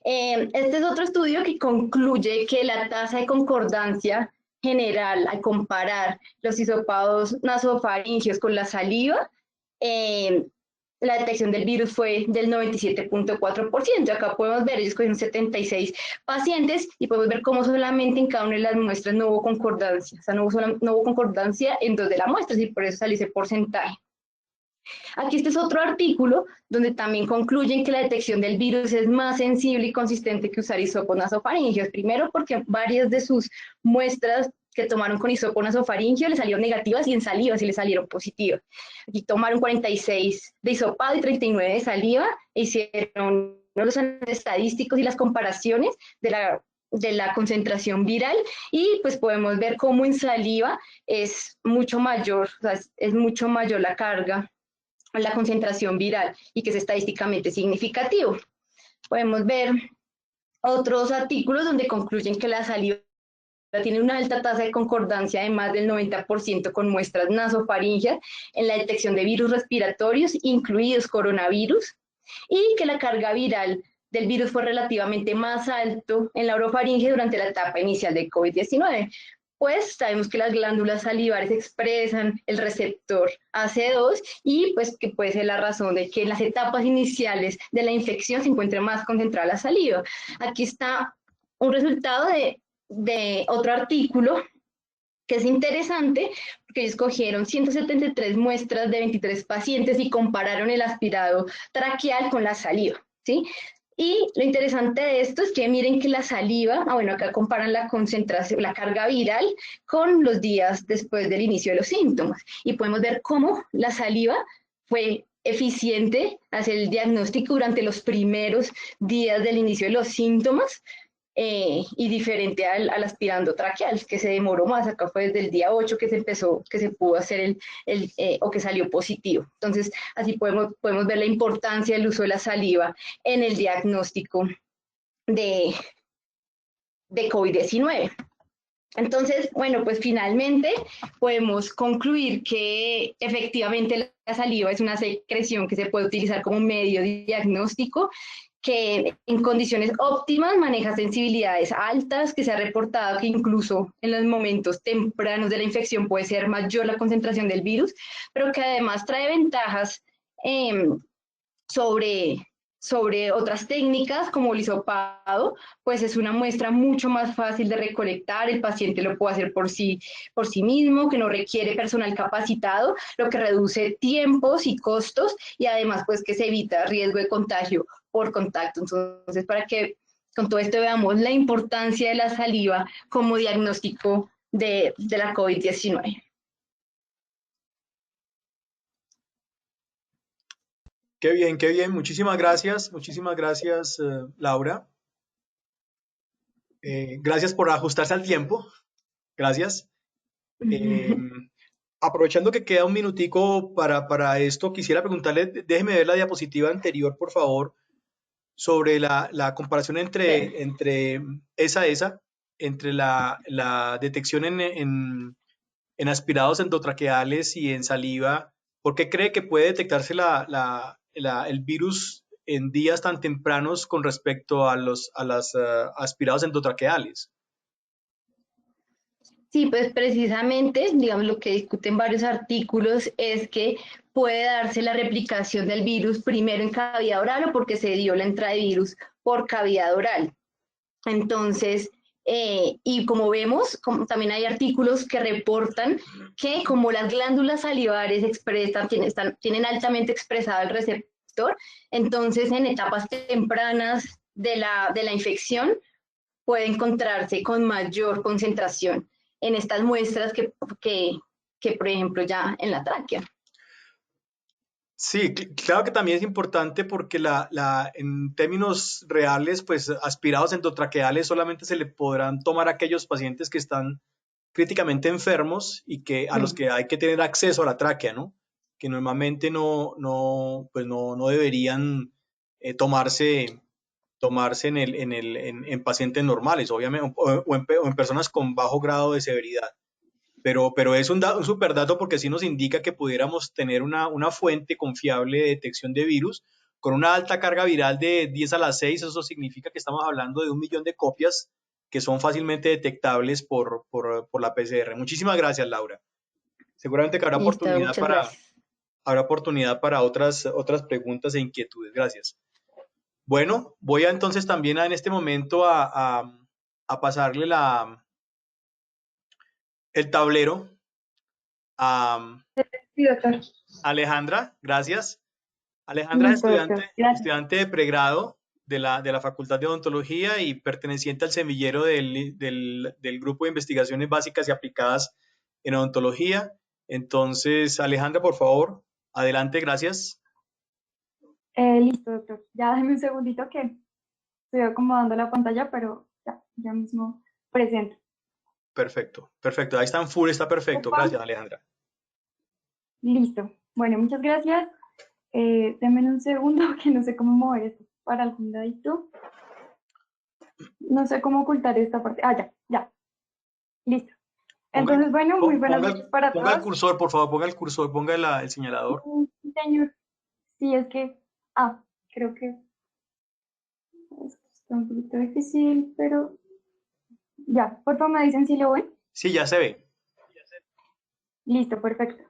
Este es otro estudio que concluye que la tasa de concordancia general al comparar los hisopados nasofaringeos con la saliva, la detección del virus fue del 97.4%. Acá podemos ver, ellos cogieron 76 pacientes y podemos ver cómo solamente en cada una de las muestras no hubo concordancia. O sea, no hubo concordancia en 2 de las muestras y por eso salió ese porcentaje. Aquí este es otro artículo donde también concluyen que la detección del virus es más sensible y consistente que usar hisopos nasofaringeos. Primero porque varias de sus muestras que tomaron con hisopo nasofaringeo le salieron negativas y en saliva sí le salieron positivas. Aquí tomaron 46 de hisopado y 39 de saliva e hicieron los estadísticos y las comparaciones de la concentración viral y pues podemos ver cómo en saliva es mucho mayor, o sea, es mucho mayor la carga, la concentración viral y que es estadísticamente significativo. Podemos ver otros artículos donde concluyen que la saliva tiene una alta tasa de concordancia de más del 90% con muestras nasofaríngeas en la detección de virus respiratorios, incluidos coronavirus, y que la carga viral del virus fue relativamente más alto en la orofaringe durante la etapa inicial de COVID-19. Pues sabemos que las glándulas salivares expresan el receptor AC2 y pues que puede ser la razón de que en las etapas iniciales de la infección se encuentre más concentrada la saliva. Aquí está un resultado de otro artículo que es interesante porque ellos cogieron 173 muestras de 23 pacientes y compararon el aspirado traqueal con la saliva, ¿sí? Y lo interesante de esto es que miren que la saliva, bueno, acá comparan la concentración, la carga viral con los días después del inicio de los síntomas. Y podemos ver cómo la saliva fue eficiente hacer el diagnóstico durante los primeros días del inicio de los síntomas, y diferente al aspirando traqueal, que se demoró más. Acá fue desde el día 8 que se pudo hacer o que salió positivo. Entonces, así podemos ver la importancia del uso de la saliva en el diagnóstico de de COVID-19. Entonces, bueno, pues finalmente podemos concluir que efectivamente la saliva es una secreción que se puede utilizar como medio diagnóstico, que en condiciones óptimas maneja sensibilidades altas, que se ha reportado que incluso en los momentos tempranos de la infección puede ser mayor la concentración del virus, pero que además trae ventajas eh, sobre otras técnicas como el hisopado, pues es una muestra mucho más fácil de recolectar, el paciente lo puede hacer por sí mismo, que no requiere personal capacitado, lo que reduce tiempos y costos y además pues que se evita riesgo de contagio por contacto. Entonces, para que con todo esto veamos la importancia de la saliva como diagnóstico de la COVID-19. Qué bien, qué bien. Muchísimas gracias, Laura. Gracias por ajustarse al tiempo. Gracias. Aprovechando que queda un minutico para esto, quisiera preguntarle, déjeme ver la diapositiva anterior, por favor, sobre la comparación entre entre la detección en aspirados endotraqueales y en saliva. ¿Por qué cree que puede detectarse el virus en días tan tempranos con respecto a los aspirados endotraqueales? Sí, pues precisamente, digamos, lo que discuten varios artículos es que puede darse la replicación del virus primero en cavidad oral o porque se dio la entrada de virus por cavidad oral. Entonces, y como vemos, también hay artículos que reportan que como las glándulas salivares tienen altamente expresado el receptor, entonces en etapas tempranas de la infección puede encontrarse con mayor concentración en estas muestras que, por ejemplo, ya en la tráquea. Sí, claro que también es importante porque en términos reales, pues aspirados endotraqueales solamente se le podrán tomar a aquellos pacientes que están críticamente enfermos y a los que hay que tener acceso a la tráquea, ¿no? Que normalmente no deberían tomarse en pacientes normales, obviamente, o en personas con bajo grado de severidad. Pero es un super dato porque sí nos indica que pudiéramos tener una fuente confiable de detección de virus con una alta carga viral de 10 a la 6. Eso significa que estamos hablando de 1 millón de copias que son fácilmente detectables por la PCR. Muchísimas gracias, Laura. Seguramente que Listo, muchas gracias. habrá oportunidad para otras preguntas e inquietudes. Gracias. Bueno, voy entonces también en este momento a pasarle el tablero a Sí, doctor. Alejandra. Gracias. Alejandra es Listo, doctor. Gracias. estudiante de pregrado de la Facultad de Odontología y perteneciente al semillero del Grupo de Investigaciones Básicas y Aplicadas en Odontología. Entonces, Alejandra, por favor, adelante, gracias. Listo, doctor. Ya déjeme un segundito que estoy acomodando la pantalla, pero ya mismo presento. Perfecto, perfecto. Ahí está en full, está perfecto. Gracias, Alejandra. Listo. Bueno, muchas gracias. Denme un segundo que no sé cómo mover esto para algún ladito. No sé cómo ocultar esta parte. Ya. Listo. Entonces, bueno, muy buenas noches para todos. Ponga el cursor, por favor, ponga el cursor, ponga el señalador. Señor, sí, es que, creo que esto está un poquito difícil, pero ya, por favor me dicen si lo ven. Sí, ya se ve. Listo, perfecto.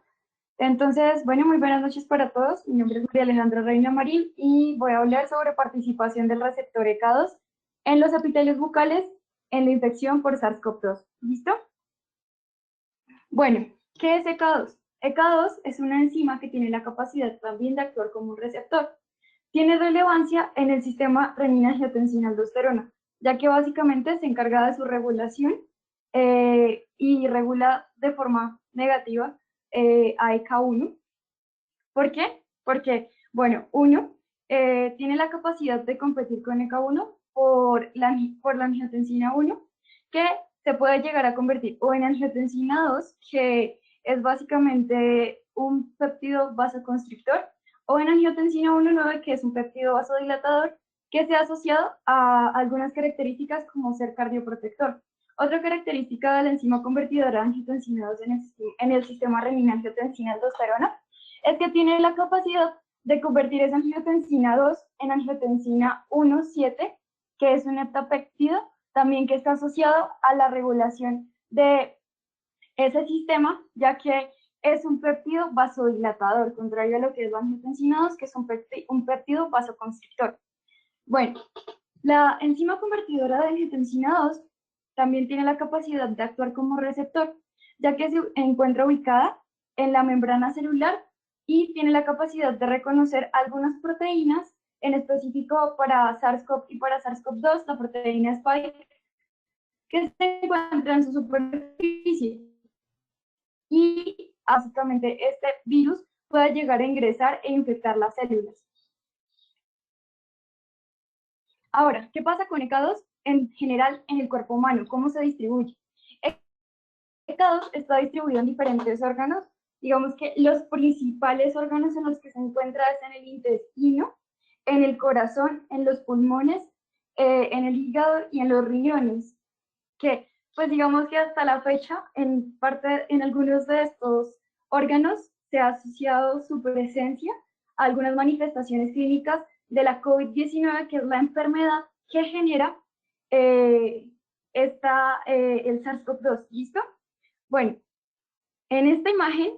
Entonces, bueno, muy buenas noches para todos. Mi nombre es María Alejandra Reina Marín y voy a hablar sobre participación del receptor ECA2 en los epitelios bucales en la infección por SARS-CoV-2. ¿Listo? Bueno, ¿qué es ECA2? ECA2 es una enzima que tiene la capacidad también de actuar como un receptor. Tiene relevancia en el sistema renina-angiotensina-aldosterona, ya que básicamente se encarga de su regulación y regula de forma negativa a ECA1. ¿Por qué? Porque, bueno, tiene la capacidad de competir con ECA1 por la angiotensina 1, que se puede llegar a convertir o en angiotensina 2, que es básicamente un péptido vasoconstrictor, o en angiotensina 1,9, que es un péptido vasodilatador que se ha asociado a algunas características como ser cardioprotector. Otra característica de la enzima convertidora de angiotensina 2 en el sistema renina-angiotensina-aldosterona es que tiene la capacidad de convertir esa angiotensina 2 en angiotensina 1,7, que es un heptapéptido, también que está asociado a la regulación de ese sistema, ya que es un péptido vasodilatador, contrario a lo que es la angiotensina 2, que es un péptido vasoconstrictor. Bueno, la enzima convertidora de angiotensina 2 también tiene la capacidad de actuar como receptor, ya que se encuentra ubicada en la membrana celular y tiene la capacidad de reconocer algunas proteínas, en específico para SARS-CoV y para SARS-CoV-2, la proteína Spike, que se encuentra en su superficie. Y básicamente este virus puede llegar a ingresar e infectar las células. Ahora, ¿qué pasa con ECA2 en general en el cuerpo humano? ¿Cómo se distribuye? ECA2 está distribuido en diferentes órganos. Digamos que los principales órganos en los que se encuentra es en el intestino, en el corazón, en los pulmones, en el hígado y en los riñones, que pues digamos que hasta la fecha en algunos de estos órganos se ha asociado su presencia a algunas manifestaciones clínicas de la COVID-19, que es la enfermedad que genera el SARS-CoV-2. ¿Listo? Bueno, en esta imagen,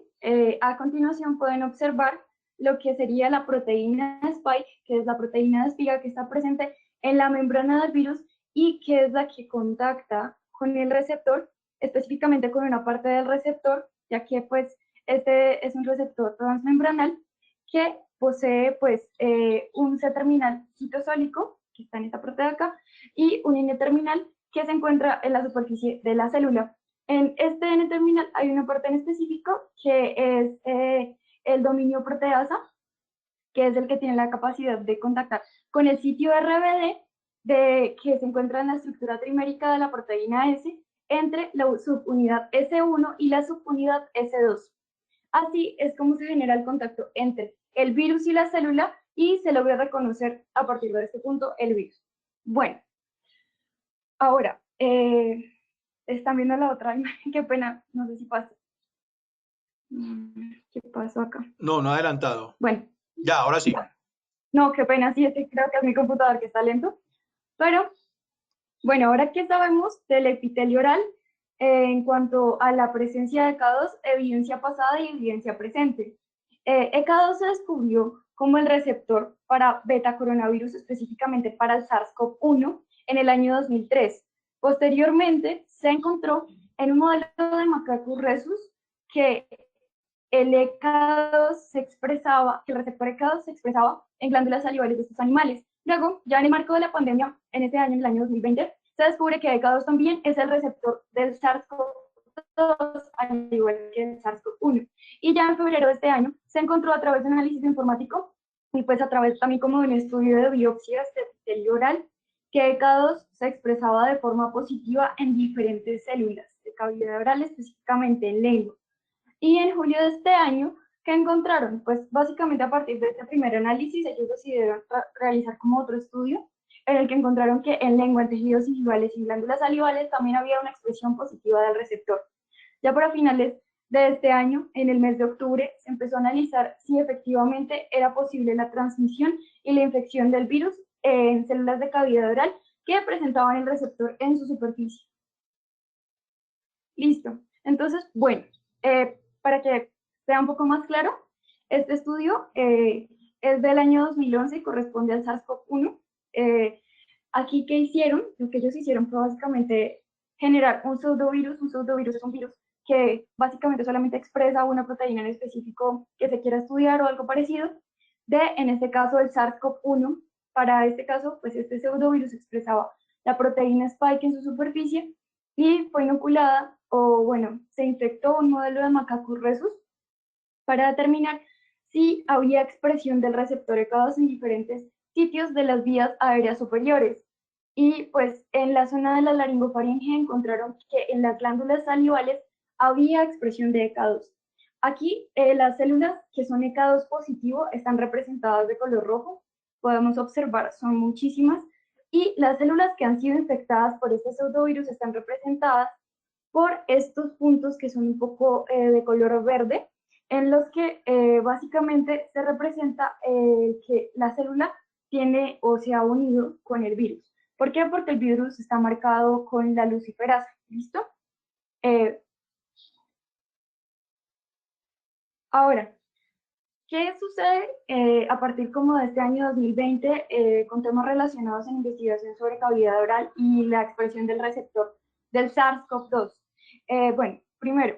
a continuación pueden observar lo que sería la proteína Spike, que es la proteína de espiga que está presente en la membrana del virus y que es la que contacta con el receptor, específicamente con una parte del receptor, ya que pues este es un receptor transmembranal que posee pues un C-terminal citosólico, que está en esta parte de acá, y un N-terminal que se encuentra en la superficie de la célula. En este N-terminal hay una parte en específico que es el dominio proteasa, que es el que tiene la capacidad de contactar con el sitio RBD que se encuentra en la estructura trimérica de la proteína S entre la subunidad S1 y la subunidad S2. Así es como se genera el contacto entre el virus y la célula y se logra reconocer a partir de este punto el virus. Bueno, ahora, están viendo la otra imagen, qué pena, no sé si pasa. ¿Qué pasó acá? No, no ha adelantado. Bueno. Ya, ahora sí. No, qué pena, sí, creo que es mi computador que está lento. Pero, bueno, ahora que sabemos del epitelio oral, en cuanto a la presencia de ECA2, evidencia pasada y evidencia presente. ECA2 se descubrió como el receptor para beta coronavirus, específicamente para el SARS-CoV-1, en el año 2003. Posteriormente, se encontró en un modelo de Macacus rhesus que el ECA2 se expresaba, que el receptor ECA2 se expresaba en glándulas salivales de estos animales. Luego, ya en el marco de la pandemia, en ese año, en el año 2020, se descubre que ECA2 también es el receptor del SARS-CoV-2, al igual que el SARS-CoV-1. Y ya en febrero de este año, se encontró a través de un análisis informático, y pues a través también como de un estudio de biopsias de epitelio oral, que ECA2 se expresaba de forma positiva en diferentes células de cavidad oral, específicamente en lengua. Y en julio de este año, ¿qué encontraron? Pues básicamente a partir de este primer análisis, ellos decidieron realizar como otro estudio, en el que encontraron que en lengua, en tejidos gingival y glándulas salivales también había una expresión positiva del receptor. Ya para finales de este año, en el mes de octubre, se empezó a analizar si efectivamente era posible la transmisión y la infección del virus en células de cavidad oral que presentaban el receptor en su superficie. Listo. Entonces, bueno, para que sea un poco más claro, este estudio es del año 2011 y corresponde al SARS-CoV-1. Aquí, ¿qué hicieron? Lo que ellos hicieron fue básicamente generar un pseudovirus. Un pseudovirus es un virus que básicamente solamente expresa una proteína en específico que se quiera estudiar o algo parecido, en este caso, el SARS-CoV-1. Para este caso, pues este pseudovirus expresaba la proteína Spike en su superficie y fue inoculada, o bueno, se infectó un modelo de Macacus rhesus para determinar si había expresión del receptor ECA2 en diferentes sitios de las vías aéreas superiores. Y pues en la zona de la laringofaringe encontraron que en las glándulas salivales había expresión de ECA2. Aquí las células que son ECA2 positivo están representadas de color rojo podemos observar son muchísimas, y las células que han sido infectadas por este pseudovirus están representadas por estos puntos que son un poco de color verde, en los que básicamente se representa que la célula tiene o se ha unido con el virus. ¿Por qué? Porque el virus está marcado con la luciferasa, ¿listo? Ahora, ¿qué sucede a partir como de este año 2020 con temas relacionados en investigación sobre cavidad oral y la expresión del receptor del SARS-CoV-2? Bueno, primero,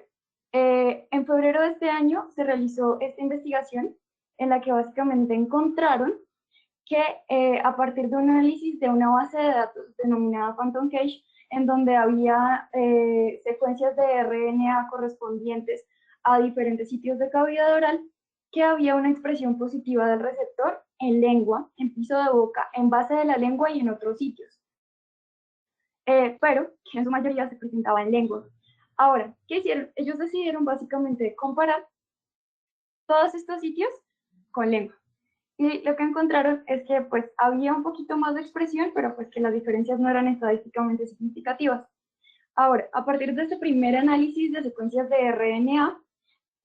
en febrero de este año se realizó esta investigación en la que básicamente encontraron que a partir de un análisis de una base de datos denominada Phantom Cage, en donde había secuencias de RNA correspondientes a diferentes sitios de cavidad oral, que había una expresión positiva del receptor en lengua, en piso de boca, en base de la lengua y en otros sitios. Pero que en su mayoría se presentaba en lengua. Ahora, ¿qué hicieron? Ellos decidieron básicamente comparar todos estos sitios con lengua. Y lo que encontraron es que pues había un poquito más de expresión, pero pues que las diferencias no eran estadísticamente significativas. Ahora, a partir de este primer análisis de secuencias de RNA,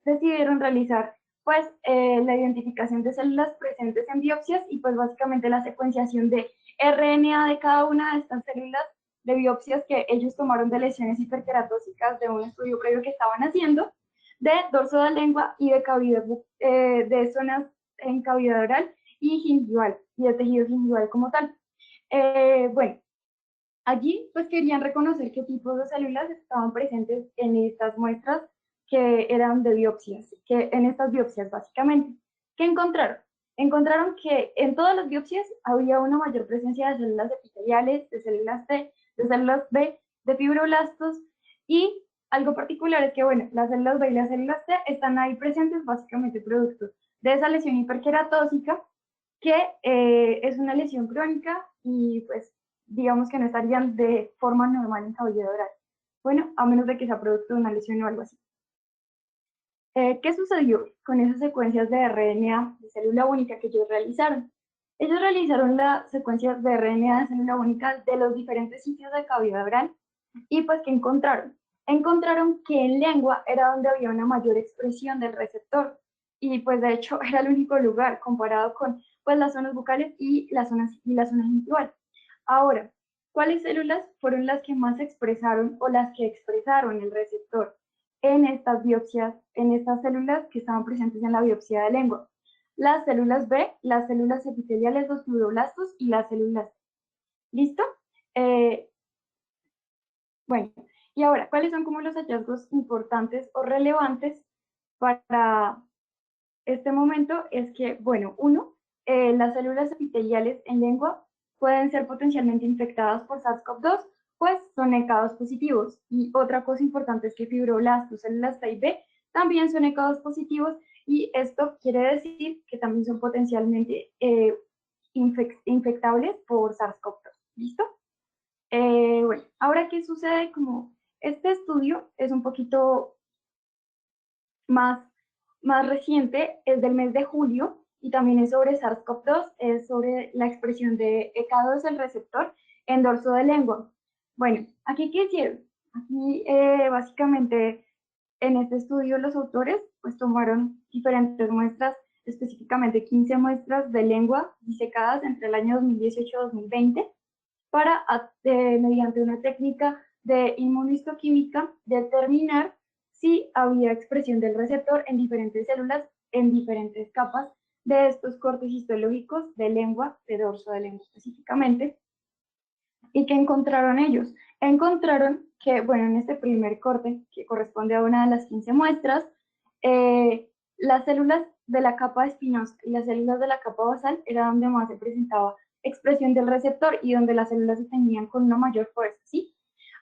decidieron realizar pues la identificación de células presentes en biopsias y pues básicamente la secuenciación de RNA de cada una de estas células de biopsias que ellos tomaron de lesiones hiperkeratóxicas de un estudio previo que estaban haciendo, de dorso de lengua y de cavidad, de zonas en cavidad oral y gingival, y de tejido gingival como tal. Bueno, allí pues querían reconocer qué tipos de células estaban presentes en estas muestras que eran de biopsias, que en estas biopsias básicamente. ¿Qué encontraron? Encontraron que en todas las biopsias había una mayor presencia de células epiteliales, de células T, de células B, de fibroblastos, y algo particular es que, bueno, las células B y las células T están ahí presentes básicamente producto de esa lesión hiperkeratóxica, que es una lesión crónica y pues digamos que no estarían de forma normal en cavidad oral. Bueno, a menos de que sea producto de una lesión o algo así. ¿Qué sucedió con esas secuencias de RNA de célula única que ellos realizaron? Ellos realizaron las secuencias de RNA de célula única de los diferentes sitios de cavidad oral y pues ¿qué encontraron? Encontraron que en lengua era donde había una mayor expresión del receptor y pues de hecho era el único lugar comparado con pues las zonas bucales y la zona gingival. Ahora, ¿cuáles células fueron las que más expresaron o las que expresaron el receptor en estas biopsias, en estas células que estaban presentes en la biopsia de lengua? Las células B, las células epiteliales, los fibroblastos y las células T. ¿Listo? Bueno, y ahora, ¿cuáles son como los hallazgos importantes o relevantes para este momento? Es que, bueno, uno, las células epiteliales en lengua pueden ser potencialmente infectadas por SARS-CoV-2, pues son ECA2 positivos. Y otra cosa importante es que fibroblastos, células T y B, también son ECA2 positivos, y esto quiere decir que también son potencialmente infectables por SARS-CoV-2. ¿Listo? Bueno, ahora, ¿qué sucede? Como este estudio es un poquito más reciente, es del mes de julio, y también es sobre SARS-CoV-2, es sobre la expresión de ECA2, el receptor, en dorso de lengua. Bueno, ¿aquí qué hicieron? Aquí básicamente en este estudio los autores pues tomaron diferentes muestras, específicamente 15 muestras de lengua disecadas entre el año 2018 y 2020, para, mediante una técnica de inmunistoquímica, determinar si había expresión del receptor en diferentes células, en diferentes capas de estos cortes histológicos de lengua, de dorso de lengua específicamente. ¿Y qué encontraron ellos? Encontraron que, bueno, en este primer corte, que corresponde a una de las 15 muestras, las células de la capa espinosa y las células de la capa basal era donde más se presentaba expresión del receptor y donde las células se tenían con una mayor fuerza, ¿sí?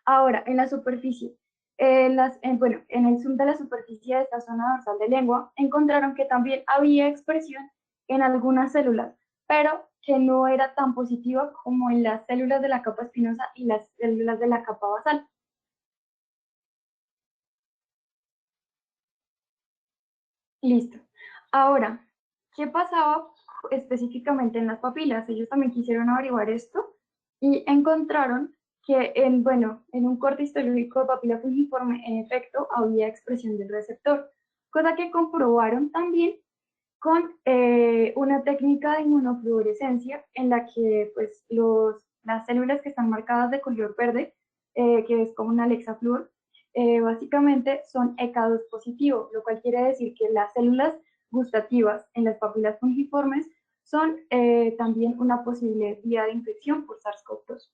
Ahora, en la superficie, bueno, en el zoom de la superficie de esta zona dorsal de lengua, encontraron que también había expresión en algunas células, pero que no era tan positiva como en las células de la capa espinosa y las células de la capa basal. Listo. Ahora, ¿qué pasaba específicamente en las papilas. Ellos también quisieron averiguar esto y encontraron que en un corte histológico de papila fungiforme, en efecto, había expresión del receptor, cosa que comprobaron también con una técnica de inmunofluorescencia en la que pues, las células que están marcadas de color verde, que es como una Lexafluor, básicamente son ECA2 positivo, lo cual quiere decir que las células gustativas en las papilas fungiformes son también una posible vía de infección por SARS-CoV-2.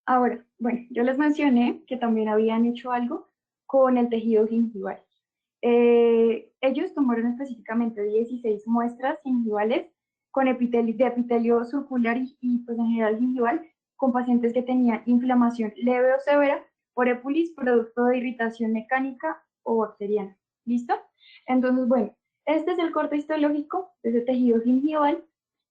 Ahora, bueno, yo les mencioné que también habían hecho algo con el tejido gingival. Ellos tomaron específicamente 16 muestras gingivales con epitelio circular y pues en general gingival, con pacientes que tenían inflamación leve o severa por épulis producto de irritación mecánica o bacteriana. ¿Listo? Entonces, bueno, este es el corte histológico de ese tejido gingival.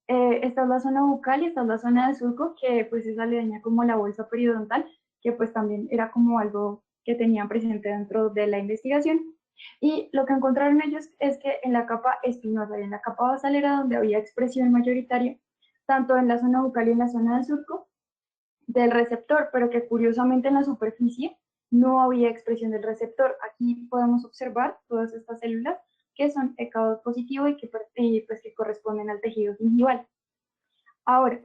Esta es la zona bucal y esta es la zona de surco, que pues es aledaña como la bolsa periodontal, que pues también era como algo que tenían presente dentro de la investigación. Y lo que encontraron ellos es que en la capa espinosa y en la capa basal era donde había expresión mayoritaria, tanto en la zona bucal y en la zona de surco, del receptor, pero que curiosamente en la superficie no había expresión del receptor. Aquí podemos observar todas estas células que son ECA2 positivo y pues, que corresponden al tejido gingival. Ahora,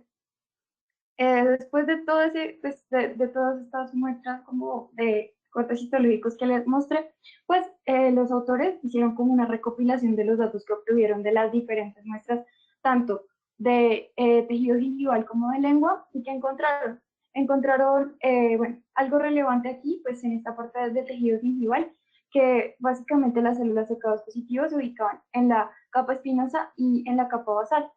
después de todo pues, de todas estas muestras como de cortes histológicos que les mostré, pues los autores hicieron como una recopilación de los datos que obtuvieron de las diferentes muestras, tanto de tejido gingival como de lengua, y que encontraron bueno, algo relevante aquí, pues en esta parte de tejido gingival, que básicamente las células ECA2 positivas se ubicaban en la capa espinosa y en la capa basal.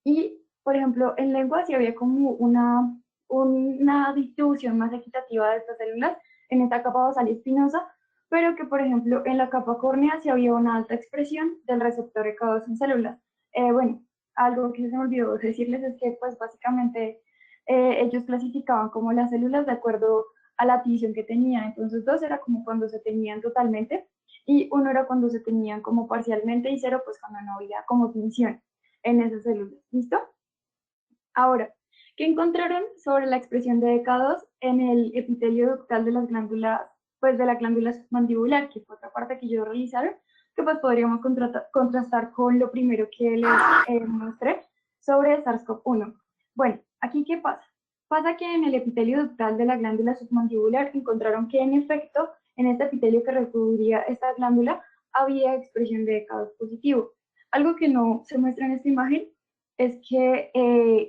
Y, por ejemplo, en lengua sí había como una distribución más equitativa de estas células en esta capa basal y espinosa, pero que, por ejemplo, en la capa córnea sí había una alta expresión del receptor ECA2 en células. Bueno, algo que se me olvidó decirles es que, pues, básicamente ellos clasificaban como las células de acuerdo a la tinción que tenían. Entonces, 2 era como cuando se tenían totalmente y 1 era cuando se tenían como parcialmente y 0 pues cuando no había como tinción en esas células. ¿Listo? Ahora, ¿qué encontraron sobre la expresión de ECA2 en el epitelio ductal de las glándulas, pues de la glándula mandibular, que fue otra parte que ellos realizaron, que pues podríamos contrastar con lo primero que les mostré sobre SARS-CoV-1? Bueno, aquí ¿qué pasa? Pasa que en el epitelio ductal de la glándula submandibular encontraron que en efecto, en este epitelio que recubría esta glándula, había expresión de ECA2 positivo. Algo que no se muestra en esta imagen es que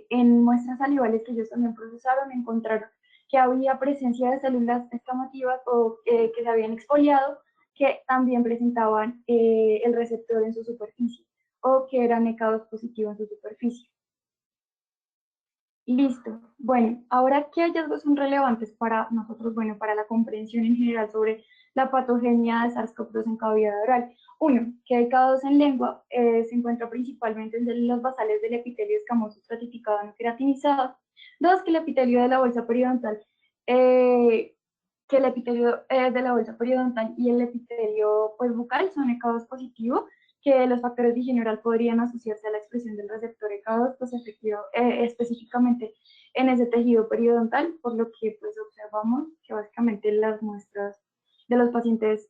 en muestras salivales que ellos también procesaron encontraron que había presencia de células escamativas o que se habían exfoliado, que también presentaban el receptor en su superficie o que eran ECA2 positivos en su superficie. Listo. Bueno, ahora, ¿qué hallazgos son relevantes para nosotros? Bueno, para la comprensión en general sobre la patogenia de SARS-CoV-2 en cavidad oral. 1, que ECA2 en lengua se encuentra principalmente en células basales del epitelio escamoso estratificado no queratinizado. 2, que el epitelio de la bolsa periodontal, y el epitelio pues, bucal son ECA2 positivo, que los factores de higiene oral podrían asociarse a la expresión del receptor ECA2 pues, específicamente en ese tejido periodontal, por lo que pues, observamos que básicamente las muestras de los pacientes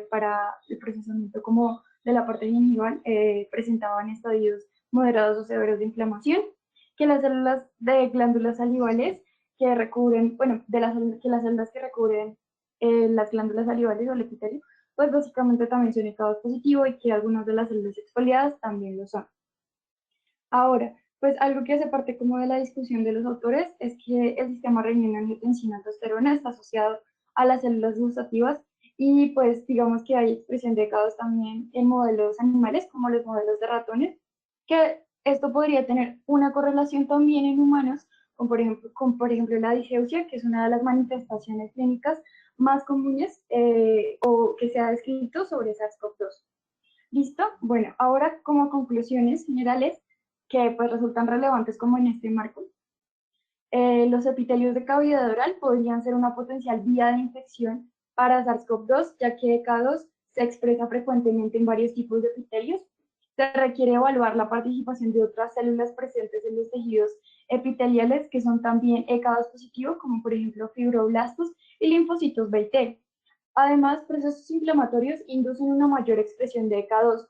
para el procesamiento como de la parte gingival presentaban estadios moderados o severos de inflamación, que las células de glándulas salivales que recubren, bueno, que las células que recubren las glándulas salivales o el epitelio, pues básicamente también son ECA2 positivo y que algunas de las células exfoliadas también lo son. Ahora, pues algo que hace parte como de la discusión de los autores es que el sistema renina-angiotensina-aldosterona está asociado a las células gustativas y pues digamos que hay expresión de ECA2 también en modelos animales como los modelos de ratones, que esto podría tener una correlación también en humanos con por ejemplo la disgeusia, que es una de las manifestaciones clínicas más comunes o que se ha descrito sobre SARS-CoV-2. ¿Listo? Bueno, ahora como conclusiones generales que pues resultan relevantes como en este marco. Los epitelios de cavidad oral podrían ser una potencial vía de infección para SARS-CoV-2, ya que ECA2 se expresa frecuentemente en varios tipos de epitelios, Se requiere evaluar la participación de otras células presentes en los tejidos epiteliales que son también ECA2 positivos, como por ejemplo fibroblastos y linfocitos B y T. Además, procesos inflamatorios inducen una mayor expresión de ECA2.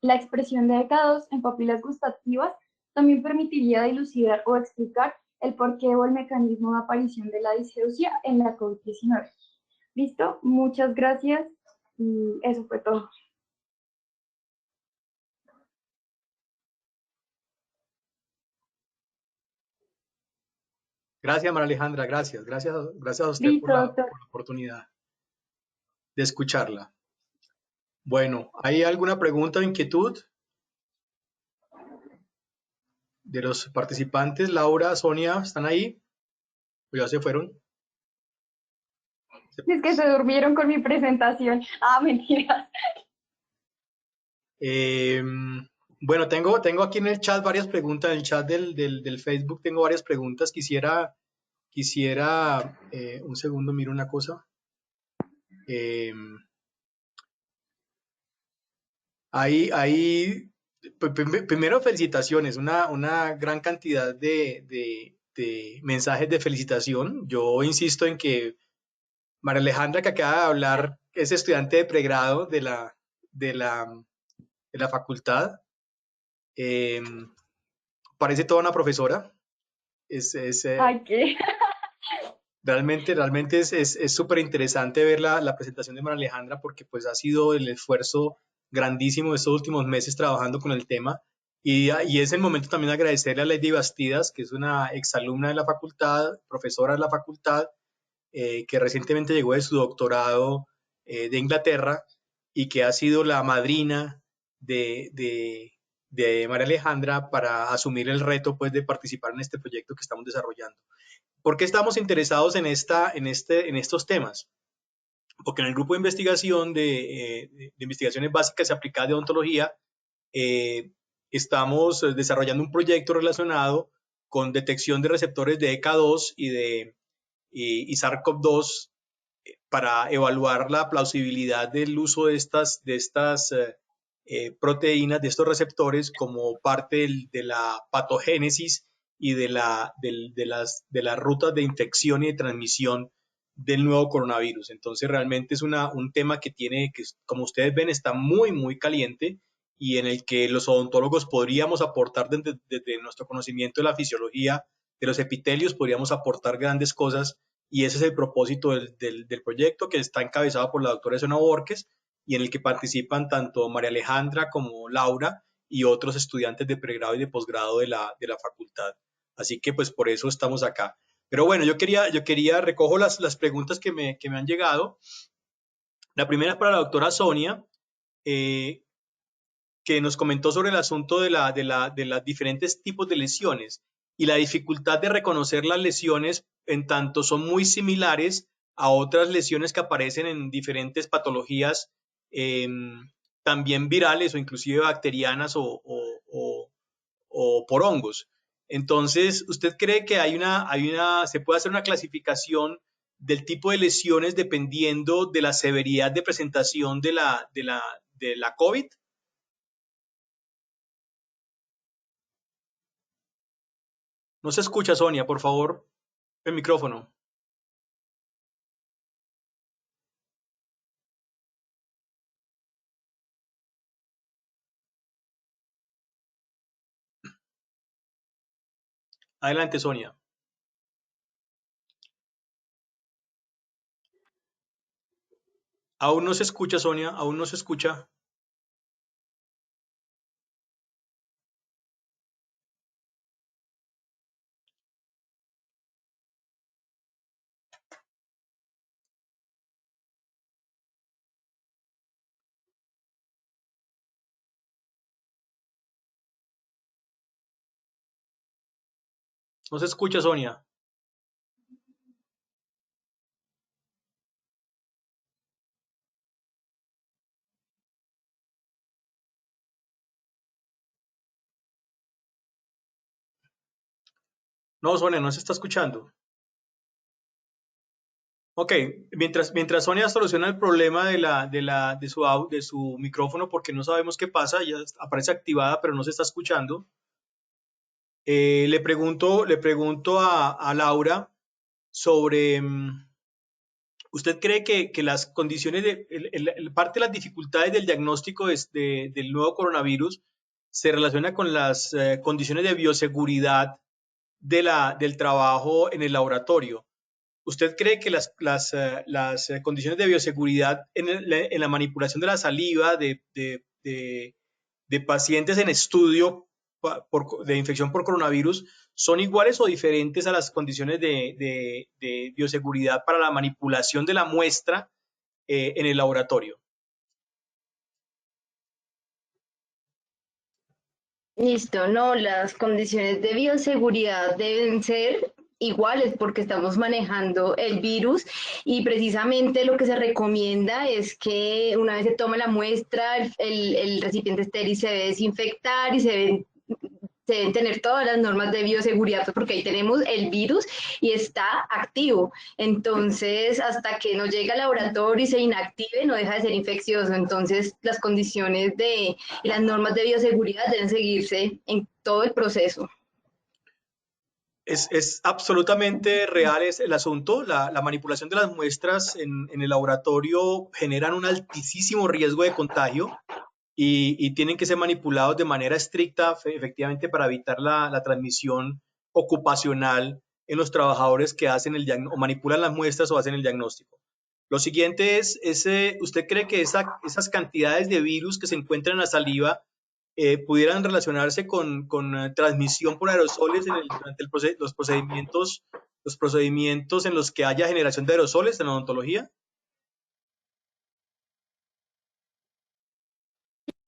La expresión de ECA2 en papilas gustativas también permitiría dilucidar o explicar el porqué o el mecanismo de aparición de la disgeusia en la COVID-19. ¿Listo? Muchas gracias y eso fue todo. Gracias, María Alejandra, gracias. Gracias a usted Listo, doctor. por la oportunidad de escucharla. Bueno, ¿hay alguna pregunta o inquietud de los participantes? Laura, Sonia, ¿están ahí? ¿O ya se fueron? Es que se durmieron con mi presentación. Ah, mentiras. Bueno, tengo aquí en el chat varias preguntas, en el chat del Facebook tengo varias preguntas. Quisiera, un segundo, miro una cosa. Primero felicitaciones, una gran cantidad de mensajes de felicitación. Yo insisto en que María Alejandra, que acaba de hablar, es estudiante de pregrado de la, de la facultad. Parece toda una profesora. Ay, qué. Realmente es súper interesante ver la presentación de María Alejandra porque pues ha sido el esfuerzo grandísimo de estos últimos meses trabajando con el tema y es el momento también de agradecerle a Lady Bastidas, que es una exalumna de la facultad, profesora de la facultad, que recientemente llegó de su doctorado de Inglaterra y que ha sido la madrina de María Alejandra para asumir el reto pues de participar en este proyecto que estamos desarrollando. ¿Por qué estamos interesados en estos temas? Porque en el grupo de investigación de investigaciones básicas y aplicadas de odontología estamos desarrollando un proyecto relacionado con detección de receptores de ECA2 y SARS-CoV-2 para evaluar la plausibilidad del uso de estas proteínas, de estos receptores, como parte de la patogénesis y de las rutas de infección y de transmisión del nuevo coronavirus. Entonces, realmente es un tema que como ustedes ven, está muy caliente y en el que los odontólogos podríamos aportar desde nuestro conocimiento de la fisiología de los epitelios, podríamos aportar grandes cosas y ese es el propósito del proyecto que está encabezado por la doctora Sona Borges y en el que participan tanto María Alejandra como Laura y otros estudiantes de pregrado y de posgrado de la facultad. Así que pues por eso estamos acá. Pero bueno, recojo las preguntas que me han llegado. La primera es para la doctora Sonia, eh, que nos comentó sobre el asunto de las diferentes tipos de lesiones y la dificultad de reconocer las lesiones en tanto son muy similares a otras lesiones que aparecen en diferentes patologías, eh, también virales o inclusive bacterianas o por hongos. Entonces, ¿usted cree que se puede hacer una clasificación del tipo de lesiones dependiendo de la severidad de presentación de la COVID? No se escucha, Sonia, por favor, el micrófono. Adelante, Sonia. Aún no se escucha, Sonia, aún no se escucha. No se escucha, Sonia. No, Sonia, no se está escuchando. Ok, mientras Sonia soluciona el problema de su micrófono, porque no sabemos qué pasa, ya aparece activada, pero no se está escuchando. Le pregunto a Laura sobre, ¿usted cree que las condiciones parte de las dificultades del diagnóstico del nuevo coronavirus se relaciona con las condiciones de bioseguridad del trabajo en el laboratorio? ¿Usted cree que las condiciones de bioseguridad en la manipulación de la saliva de pacientes en estudio de infección por coronavirus son iguales o diferentes a las condiciones de bioseguridad para la manipulación de la muestra en el laboratorio? Listo, no, las condiciones de bioseguridad deben ser iguales porque estamos manejando el virus y precisamente lo que se recomienda es que una vez se tome la muestra, el recipiente estéril se debe desinfectar y se deben tener todas las normas de bioseguridad porque ahí tenemos el virus y está activo. Entonces, hasta que no llegue al laboratorio y se inactive, no deja de ser infeccioso. Entonces, las condiciones y las normas de bioseguridad deben seguirse en todo el proceso. Es absolutamente real el asunto. La manipulación de las muestras en el laboratorio generan un altísimo riesgo de contagio y tienen que ser manipulados de manera estricta, efectivamente, para evitar la transmisión ocupacional en los trabajadores que hacen o manipulan las muestras o hacen el diagnóstico. Lo siguiente ¿usted cree que esas cantidades de virus que se encuentran en la saliva pudieran relacionarse con transmisión por aerosoles durante los procedimientos en los que haya generación de aerosoles en la odontología?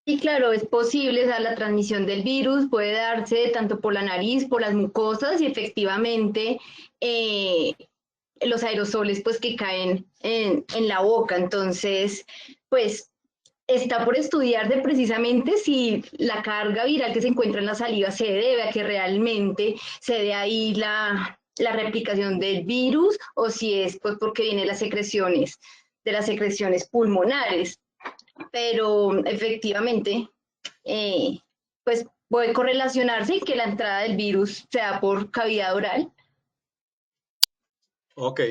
Y claro, es posible, o sea, la transmisión del virus puede darse tanto por la nariz, por las mucosas y efectivamente los aerosoles pues que caen en la boca. Entonces, pues está por estudiarse precisamente si la carga viral que se encuentra en la saliva se debe a que realmente se dé ahí la replicación del virus o si es pues porque vienen de las secreciones pulmonares. Pero efectivamente, eh, pues puede correlacionarse y que la entrada del virus sea por cavidad oral. Ok,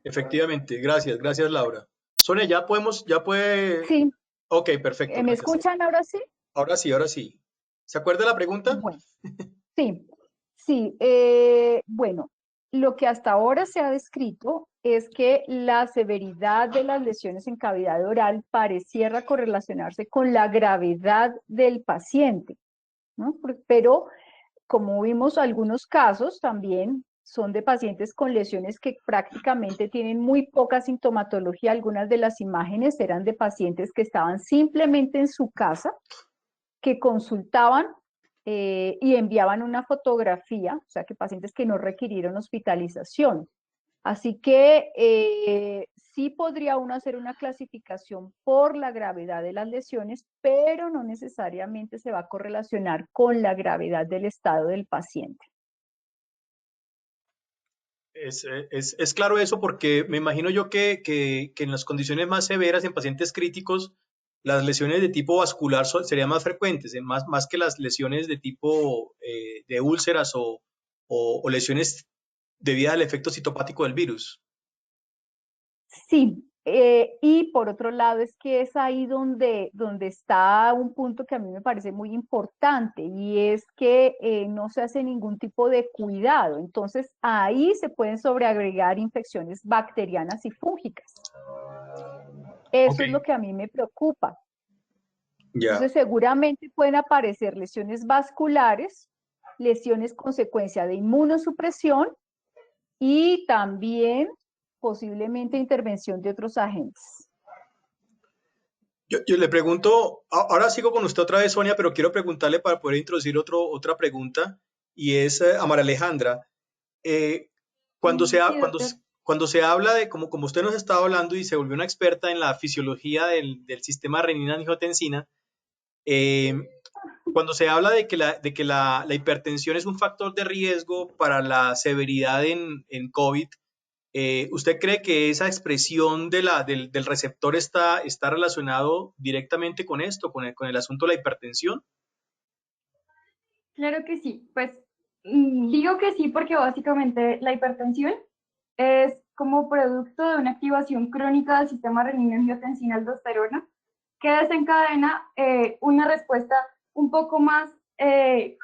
efectivamente. Gracias Laura. Sonia, ya puede. Sí, Ok, perfecto, ¿me gracias. escuchan ahora sí? Ahora sí. ¿Se acuerda la pregunta? Bueno, sí, sí. Bueno, lo que hasta ahora se ha descrito es que la severidad de las lesiones en cavidad oral pareciera correlacionarse con la gravedad del paciente, ¿no? Pero como vimos, algunos casos también son de pacientes con lesiones que prácticamente tienen muy poca sintomatología. Algunas de las imágenes eran de pacientes que estaban simplemente en su casa, que consultaban y enviaban una fotografía, o sea, que pacientes que no requirieron hospitalización. Así que sí podría uno hacer una clasificación por la gravedad de las lesiones, pero no necesariamente se va a correlacionar con la gravedad del estado del paciente. Es claro eso porque me imagino yo que en las condiciones más severas, en pacientes críticos, las lesiones de tipo vascular serían más frecuentes, más que las lesiones de tipo de úlceras o lesiones debidas al efecto citopático del virus. Sí, y por otro lado es que es ahí donde está un punto que a mí me parece muy importante y es que no se hace ningún tipo de cuidado. Entonces ahí se pueden sobreagregar infecciones bacterianas y fúngicas. Ok, Eso es lo que a mí me preocupa. ya. Entonces seguramente pueden aparecer lesiones vasculares, lesiones consecuencia de inmunosupresión y también posiblemente intervención de otros agentes. Yo le pregunto, ahora sigo con usted otra vez, Sonia, pero quiero preguntarle para poder introducir otra pregunta, y es a María Alejandra. Eh, cuando se, Sí, ha- cuando, doctor. se- cuando se habla de, como usted nos estaba hablando y se volvió una experta en la fisiología del sistema renina-angiotensina, eh, cuando se habla de que la hipertensión es un factor de riesgo para la severidad en COVID, ¿Usted cree que esa expresión del receptor está relacionado directamente con esto, con el asunto de la hipertensión? Claro que sí, pues digo que sí porque básicamente la hipertensión es como producto de una activación crónica del sistema renina-angiotensina-aldosterona que desencadena una respuesta un poco más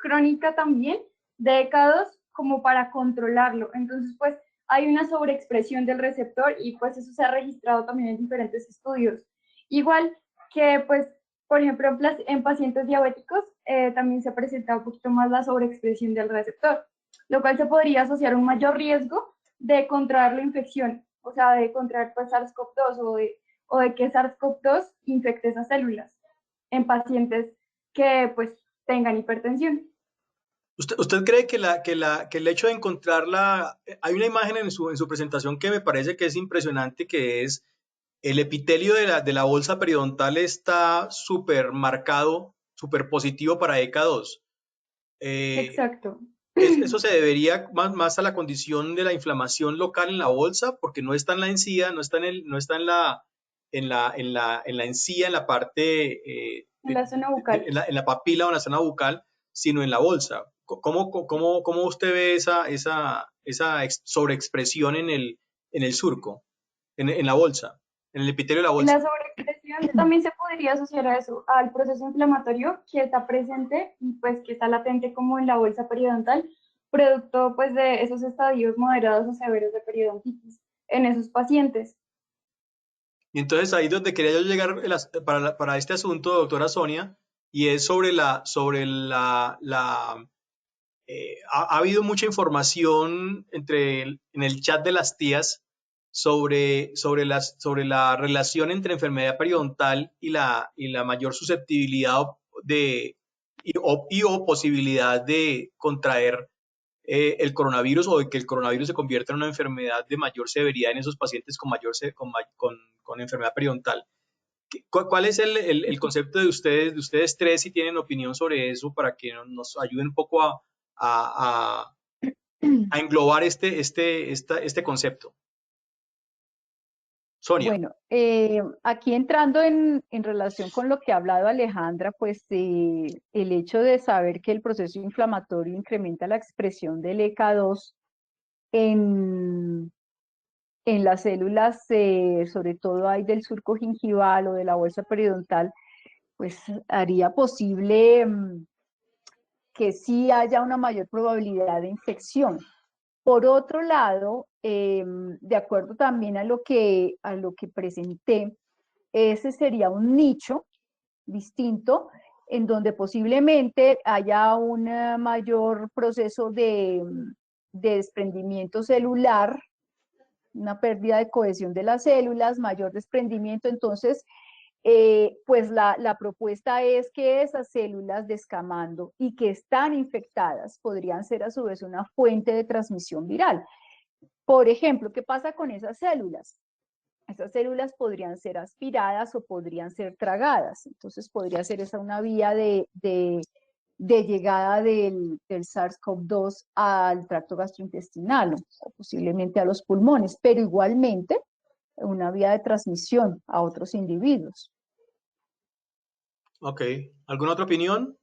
crónica también de ECA2 como para controlarlo. Entonces, pues hay una sobreexpresión del receptor y pues eso se ha registrado también en diferentes estudios. Igual que pues por ejemplo, en pacientes diabéticos también se presenta un poquito más la sobreexpresión del receptor, lo cual se podría asociar a un mayor riesgo de contraer la infección, o sea, de contraer pues, SARS-CoV-2 o de que SARS-CoV-2 infecte esas células en pacientes que pues tengan hipertensión. ¿Usted cree que el hecho de encontrarla, hay una imagen en su presentación que me parece que es impresionante, que es el epitelio de la bolsa periodontal está súper marcado, súper positivo para ECA2. Exacto. Eso se debería más a la condición de la inflamación local en la bolsa, porque no está en la encía, no está en la encía, en la parte, En la zona bucal. en la papila o en la zona bucal, sino en la bolsa. ¿Cómo usted ve esa sobreexpresión en el surco, en la bolsa, en el epitelio de la bolsa? La sobreexpresión también se podría asociar a eso, al proceso inflamatorio que está presente y pues que está latente como en la bolsa periodontal, producto pues de esos estadios moderados o severos de periodontitis en esos pacientes. Y entonces ahí es donde quería yo llegar para este asunto, doctora Sonia, y es ha habido mucha información en el chat de las tías sobre la relación entre enfermedad periodontal y la mayor susceptibilidad o posibilidad de contraer el coronavirus, o de que el coronavirus se convierta en una enfermedad de mayor severidad en esos pacientes con enfermedad periodontal. ¿Cuál es el concepto de ustedes tres, si tienen opinión sobre eso, para que nos ayuden un poco a, a englobar este concepto? Sonia. Bueno, aquí entrando en relación con lo que ha hablado Alejandra, pues el hecho de saber que el proceso inflamatorio incrementa la expresión del ECA2 en, en las células, sobre todo hay del surco gingival o de la bolsa periodontal, pues haría posible que sí haya una mayor probabilidad de infección. Por otro lado, de acuerdo también a lo que presenté, ese sería un nicho distinto en donde posiblemente haya un mayor proceso de desprendimiento celular, una pérdida de cohesión de las células, mayor desprendimiento. Entonces, pues la propuesta es que esas células descamando y que están infectadas podrían ser a su vez una fuente de transmisión viral. Por ejemplo, ¿qué pasa con esas células? Esas células podrían ser aspiradas o podrían ser tragadas. Entonces podría ser esa una vía de llegada del SARS-CoV-2 al tracto gastrointestinal o posiblemente a los pulmones, pero igualmente una vía de transmisión a otros individuos. Ok. ¿Alguna otra opinión?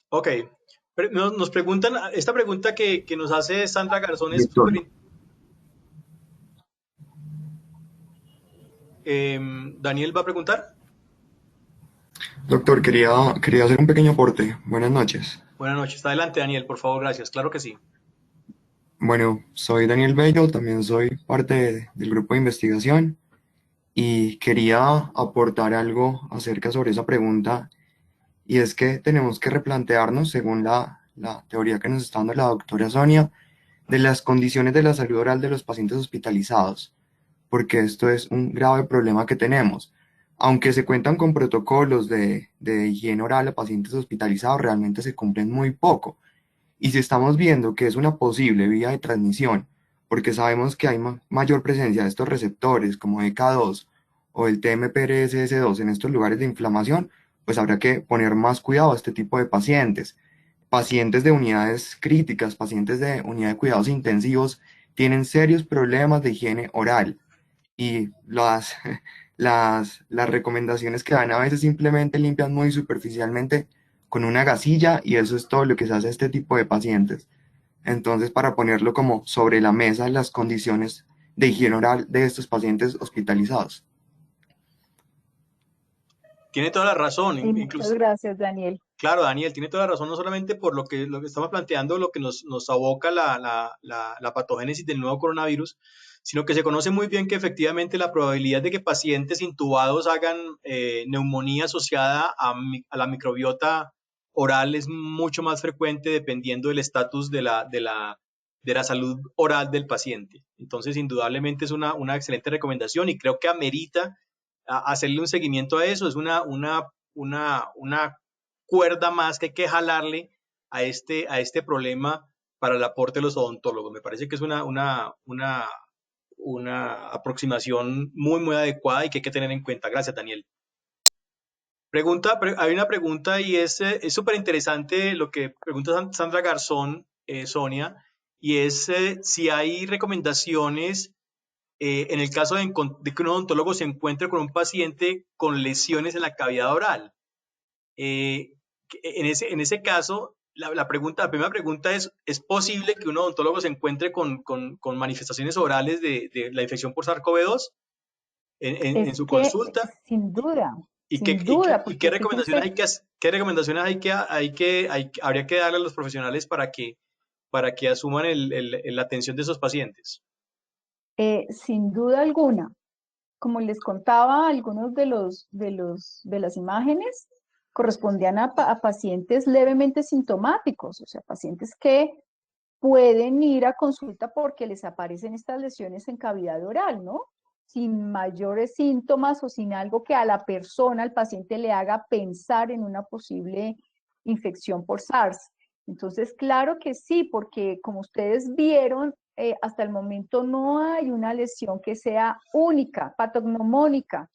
Ok. Nos preguntan, esta pregunta que nos hace Sandra Garzón es Doctor, súper. Daniel va a preguntar. doctor, quería hacer un pequeño aporte. Buenas noches. Buenas noches. Adelante, Daniel, por favor, gracias. Claro que sí. Bueno, soy Daniel Bello, también soy parte del grupo de investigación y quería aportar algo acerca sobre esa pregunta, y es que tenemos que replantearnos, según la teoría que nos está dando la doctora Sonia, de las condiciones de la salud oral de los pacientes hospitalizados, porque esto es un grave problema que tenemos. Aunque se cuentan con protocolos de higiene oral a pacientes hospitalizados, realmente se cumplen muy poco. Y si estamos viendo que es una posible vía de transmisión, porque sabemos que hay mayor presencia de estos receptores como ECA2 o el TMPRSS2 en estos lugares de inflamación, pues habrá que poner más cuidado a este tipo de pacientes. pacientes de unidades críticas, pacientes de unidad de cuidados intensivos, tienen serios problemas de higiene oral y las recomendaciones que dan a veces simplemente limpian muy superficialmente con una gasilla y eso es todo lo que se hace a este tipo de pacientes. Entonces, para ponerlo como sobre la mesa, las condiciones de higiene oral de estos pacientes hospitalizados. Tiene toda la razón, Sí, muchas gracias, Daniel. Claro, Daniel, tiene toda la razón, no solamente por lo que estamos planteando, lo que nos aboca la patogénesis del nuevo coronavirus, sino que se conoce muy bien que efectivamente la probabilidad de que pacientes intubados hagan neumonía asociada a la microbiota oral es mucho más frecuente dependiendo del estatus de la salud oral del paciente. Entonces, indudablemente es una excelente recomendación y creo que amerita hacerle un seguimiento a eso. Es una cuerda más que hay que jalarle a este problema para el aporte de los odontólogos. Me parece que es una aproximación muy, muy adecuada y que hay que tener en cuenta. Gracias, Daniel. Hay una pregunta y es súper interesante lo que pregunta Sandra Garzón, Sonia, y es si hay recomendaciones en el caso de que un odontólogo se encuentre con un paciente con lesiones en la cavidad oral. En ese caso, la primera pregunta ¿es posible que un odontólogo se encuentre con manifestaciones orales de la infección por SARS-CoV-2 en Es su que consulta? sin duda, ¿Y qué porque recomendaciones fíjense, qué recomendaciones habría que darle a los profesionales para que asuman la atención de esos pacientes? sin duda alguna, como les contaba, algunos de las imágenes correspondían a pacientes levemente sintomáticos, o sea, pacientes que pueden ir a consulta porque les aparecen estas lesiones en cavidad oral, ¿no? Sin mayores síntomas o sin algo que a la persona, al paciente, le haga pensar en una posible infección por SARS. Entonces, claro que sí, porque como ustedes vieron, hasta el momento no hay una lesión que sea única, patognomónica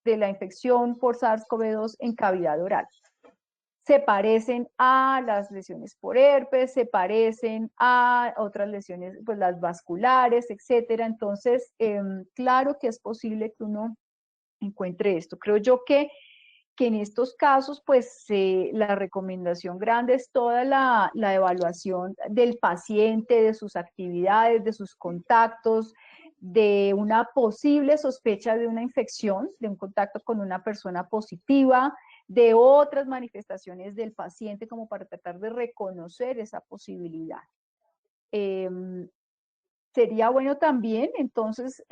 de la infección por SARS-CoV-2 en cavidad oral. Se parecen a las lesiones por herpes, se parecen a otras lesiones, pues las vasculares, etcétera. Entonces, claro que es posible que uno encuentre esto. Creo yo que en estos casos, pues la recomendación grande es toda la evaluación del paciente, de sus actividades, de sus contactos, de una posible sospecha de una infección, de un contacto con una persona positiva, de otras manifestaciones del paciente como para tratar de reconocer esa posibilidad. Sería bueno también, entonces,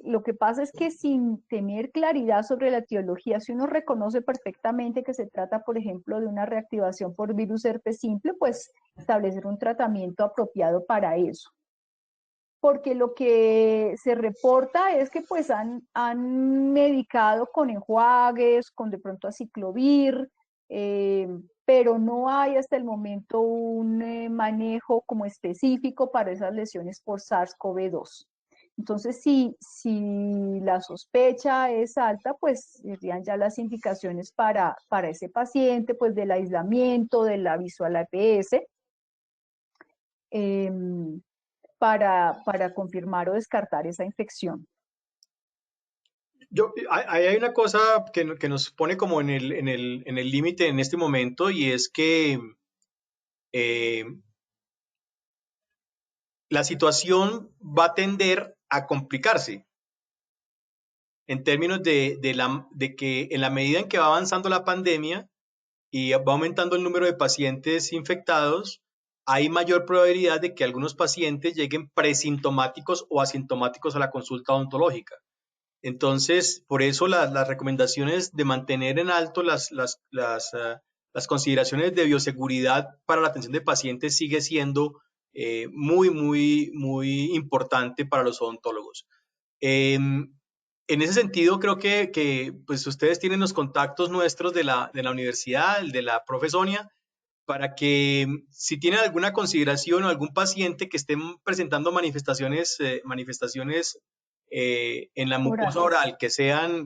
lo que pasa es que sin tener claridad sobre la etiología, si uno reconoce perfectamente que se trata, por ejemplo, de una reactivación por virus herpes simple, pues establecer un tratamiento apropiado para eso. Porque lo que se reporta es que pues han medicado con enjuagues, con de pronto aciclovir, pero no hay hasta el momento un manejo como específico para esas lesiones por SARS-CoV-2. Entonces, si la sospecha es alta, pues serían ya las indicaciones para ese paciente, pues del aislamiento, del aviso a la EPS, para confirmar o descartar esa infección. Hay una cosa que nos pone como en el límite en este momento y es que eh, la situación va a tender a complicarse en términos de que en la medida en que va avanzando la pandemia y va aumentando el número de pacientes infectados, hay mayor probabilidad de que algunos pacientes lleguen presintomáticos o asintomáticos a la consulta odontológica. Entonces, por eso las recomendaciones de mantener en alto las consideraciones de bioseguridad para la atención de pacientes sigue siendo muy, muy, muy importante para los odontólogos. En ese sentido, creo que pues ustedes tienen los contactos nuestros de la universidad, el de la profe Sonia, para que si tienen alguna consideración o algún paciente que esté presentando manifestaciones en la mucosa Orales. oral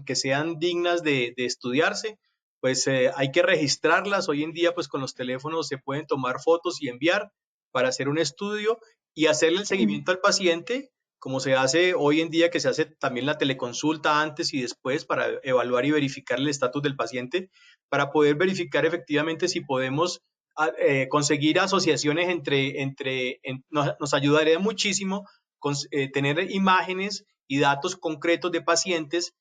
que sean dignas de estudiarse, pues hay que registrarlas. Hoy en día, pues con los teléfonos se pueden tomar fotos y enviar para hacer un estudio y hacerle el seguimiento al paciente, como se hace hoy en día, que se hace también la teleconsulta antes y después para evaluar y verificar el estatus del paciente, para poder verificar efectivamente si podemos conseguir asociaciones nos ayudaría muchísimo tener imágenes y datos concretos de pacientes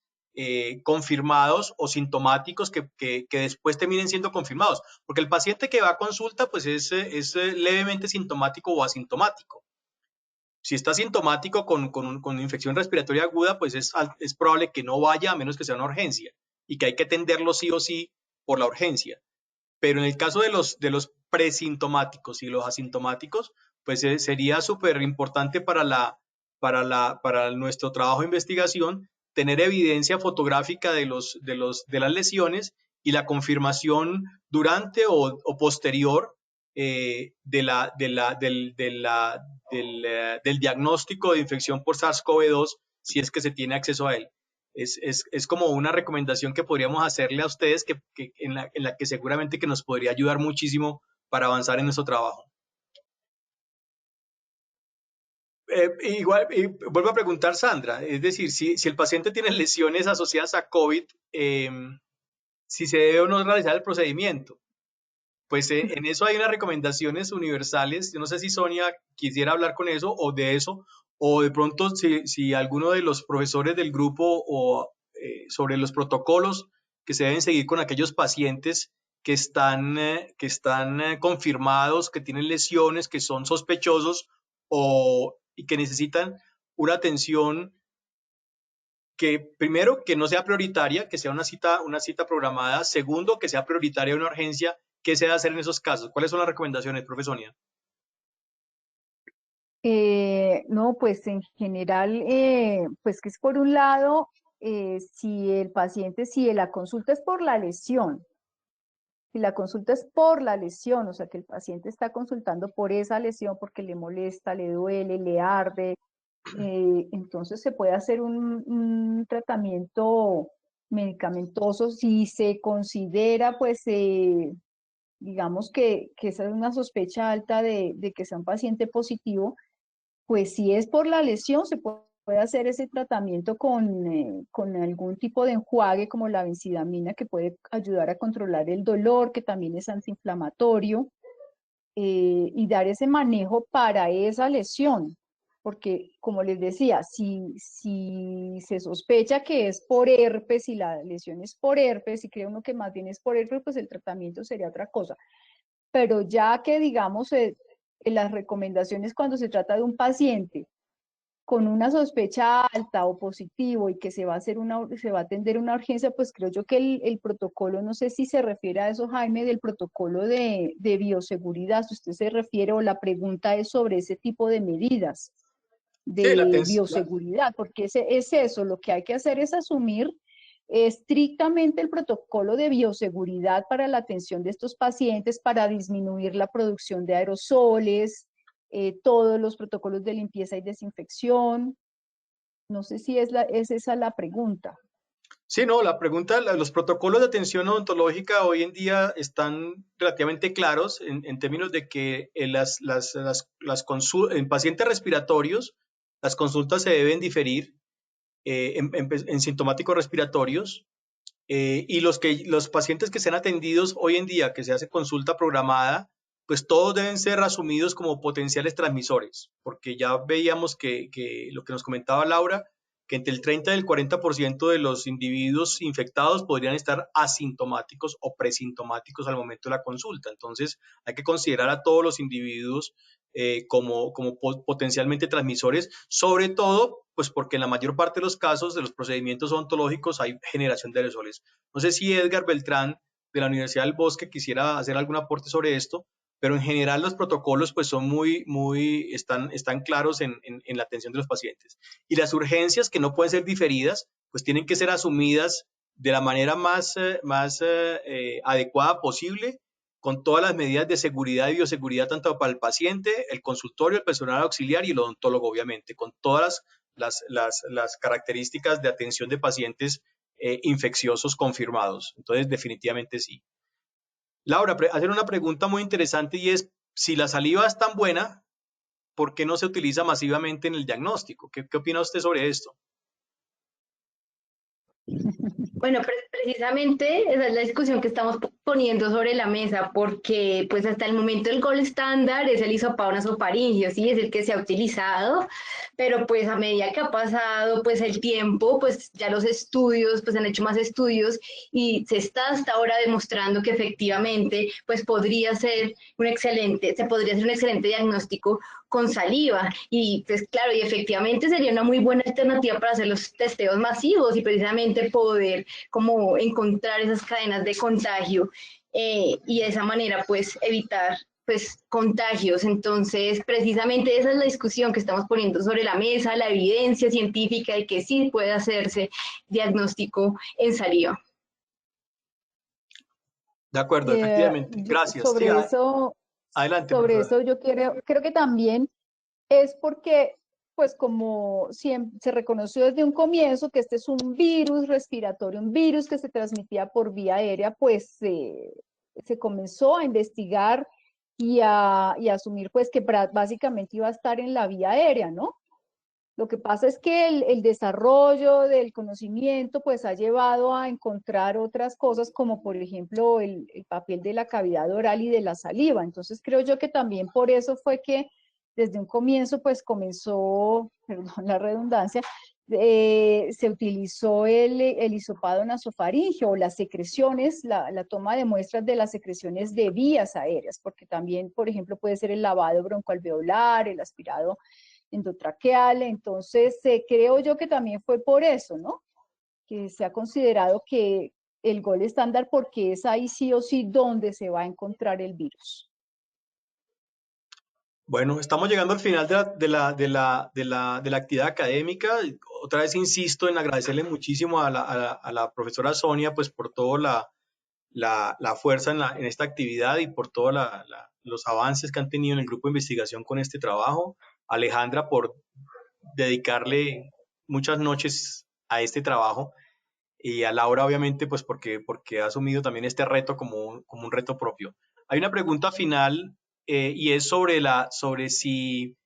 confirmados o sintomáticos que después terminen siendo confirmados, porque el paciente que va a consulta pues es levemente sintomático o asintomático. Si está sintomático con infección respiratoria aguda, pues es probable que no vaya a menos que sea una urgencia y que hay que atenderlo sí o sí por la urgencia. Pero en el caso de los presintomáticos y los asintomáticos, pues sería súper importante para nuestro trabajo de investigación tener evidencia fotográfica de las lesiones y la confirmación durante o posterior del diagnóstico de infección por SARS-CoV-2 si es que se tiene acceso a él. Es como una recomendación que podríamos hacerle a ustedes en la que seguramente que nos podría ayudar muchísimo para avanzar en nuestro trabajo. Igual, vuelvo a preguntar, Sandra, es decir, si el paciente tiene lesiones asociadas a COVID, si se debe o no realizar el procedimiento. Pues en eso hay unas recomendaciones universales. Yo no sé si Sonia quisiera hablar con eso o de eso, o de pronto si alguno de los profesores del grupo o sobre los protocolos que se deben seguir con aquellos pacientes que están confirmados, que tienen lesiones, que son sospechosos y que necesitan una atención que primero, que no sea prioritaria, que sea una cita programada. Segundo, que sea prioritaria una urgencia. ¿Qué se debe hacer en esos casos? ¿Cuáles son las recomendaciones, profe Sonia? No, pues en general, pues que es por un lado, si la consulta es por la lesión, si la consulta es por la lesión, o sea que el paciente está consultando por esa lesión porque le molesta, le duele, le arde, entonces se puede hacer un tratamiento medicamentoso si se considera, pues, digamos que esa es una sospecha alta de que sea un paciente positivo, pues si es por la lesión se puede hacer ese tratamiento con algún tipo de enjuague como la benzidamina que puede ayudar a controlar el dolor, que también es antiinflamatorio, y dar ese manejo para esa lesión. Porque, como les decía, si se sospecha que es por herpes, si la lesión es por herpes, y cree uno que más bien es por herpes, pues el tratamiento sería otra cosa. Pero ya que, digamos, las recomendaciones cuando se trata de un paciente con una sospecha alta o positivo y que se va a atender una urgencia, pues creo yo que el protocolo, no sé si se refiere a eso, Jaime, del protocolo de bioseguridad, si usted se refiere, o la pregunta es sobre ese tipo de medidas de bioseguridad, porque es eso, lo que hay que hacer es asumir estrictamente el protocolo de bioseguridad para la atención de estos pacientes, para disminuir la producción de aerosoles, todos los protocolos de limpieza y desinfección. No sé si es esa la pregunta. Sí, no, la pregunta, los protocolos de atención odontológica hoy en día están relativamente claros en términos de que en pacientes respiratorios las consultas se deben diferir en sintomáticos respiratorios y los pacientes que sean atendidos hoy en día, que se hace consulta programada, pues todos deben ser asumidos como potenciales transmisores, porque ya veíamos que lo que nos comentaba Laura, que entre el 30 y el 40% de los individuos infectados podrían estar asintomáticos o presintomáticos al momento de la consulta. Entonces, hay que considerar a todos los individuos como potencialmente transmisores, sobre todo, pues porque en la mayor parte de los casos de los procedimientos odontológicos hay generación de aerosoles. No sé si Edgar Beltrán de la Universidad del Bosque quisiera hacer algún aporte sobre esto, pero en general los protocolos pues son están claros en la atención de los pacientes. Y las urgencias que no pueden ser diferidas, pues tienen que ser asumidas de la manera más adecuada posible, con todas las medidas de seguridad y bioseguridad, tanto para el paciente, el consultorio, el personal auxiliar y el odontólogo, obviamente, con todas las características de atención de pacientes infecciosos confirmados. Entonces, definitivamente sí. Laura, hacer una pregunta muy interesante y es, si la saliva es tan buena, ¿por qué no se utiliza masivamente en el diagnóstico? ¿Qué opina usted sobre esto? Bueno, precisamente esa es la discusión que estamos poniendo sobre la mesa, porque pues hasta el momento el gold estándar es el hisopado nasofaríngeo, sí, es el que se ha utilizado, pero pues a medida que ha pasado pues el tiempo, pues ya los estudios, pues han hecho más estudios y se está hasta ahora demostrando que efectivamente pues podría ser se podría hacer un excelente diagnóstico con saliva y pues claro, y efectivamente sería una muy buena alternativa para hacer los testeos masivos y precisamente poder como encontrar esas cadenas de contagio y de esa manera pues evitar pues contagios. Entonces, precisamente esa es la discusión que estamos poniendo sobre la mesa, la evidencia científica de que sí puede hacerse diagnóstico en saliva. De acuerdo, efectivamente. Gracias. Sí, Sobre eso, adelante, sobre profesora. eso yo creo que también es porque, pues como se reconoció desde un comienzo que este es un virus respiratorio, un virus que se transmitía por vía aérea, pues se comenzó a investigar y a asumir pues que básicamente iba a estar en la vía aérea, ¿no? Lo que pasa es que el desarrollo del conocimiento pues ha llevado a encontrar otras cosas como por ejemplo el papel de la cavidad oral y de la saliva. Entonces creo yo que también por eso fue que desde un comienzo pues comenzó, perdón la redundancia, se utilizó el hisopado nasofaríngeo o las secreciones, la toma de muestras de las secreciones de vías aéreas, porque también por ejemplo puede ser el lavado broncoalveolar, el aspirado endotraqueal. Entonces creo yo que también fue por eso, ¿no? Que se ha considerado que el gol estándar porque es ahí sí o sí donde se va a encontrar el virus. Bueno, estamos llegando al final de la actividad académica. Otra vez insisto en agradecerle muchísimo a la profesora Sonia pues por toda la fuerza en esta actividad y por todos los avances que han tenido en el grupo de investigación con este trabajo. Alejandra por dedicarle muchas noches a este trabajo y a Laura obviamente pues porque ha asumido también este reto como un reto propio. Hay una pregunta final y es sobre si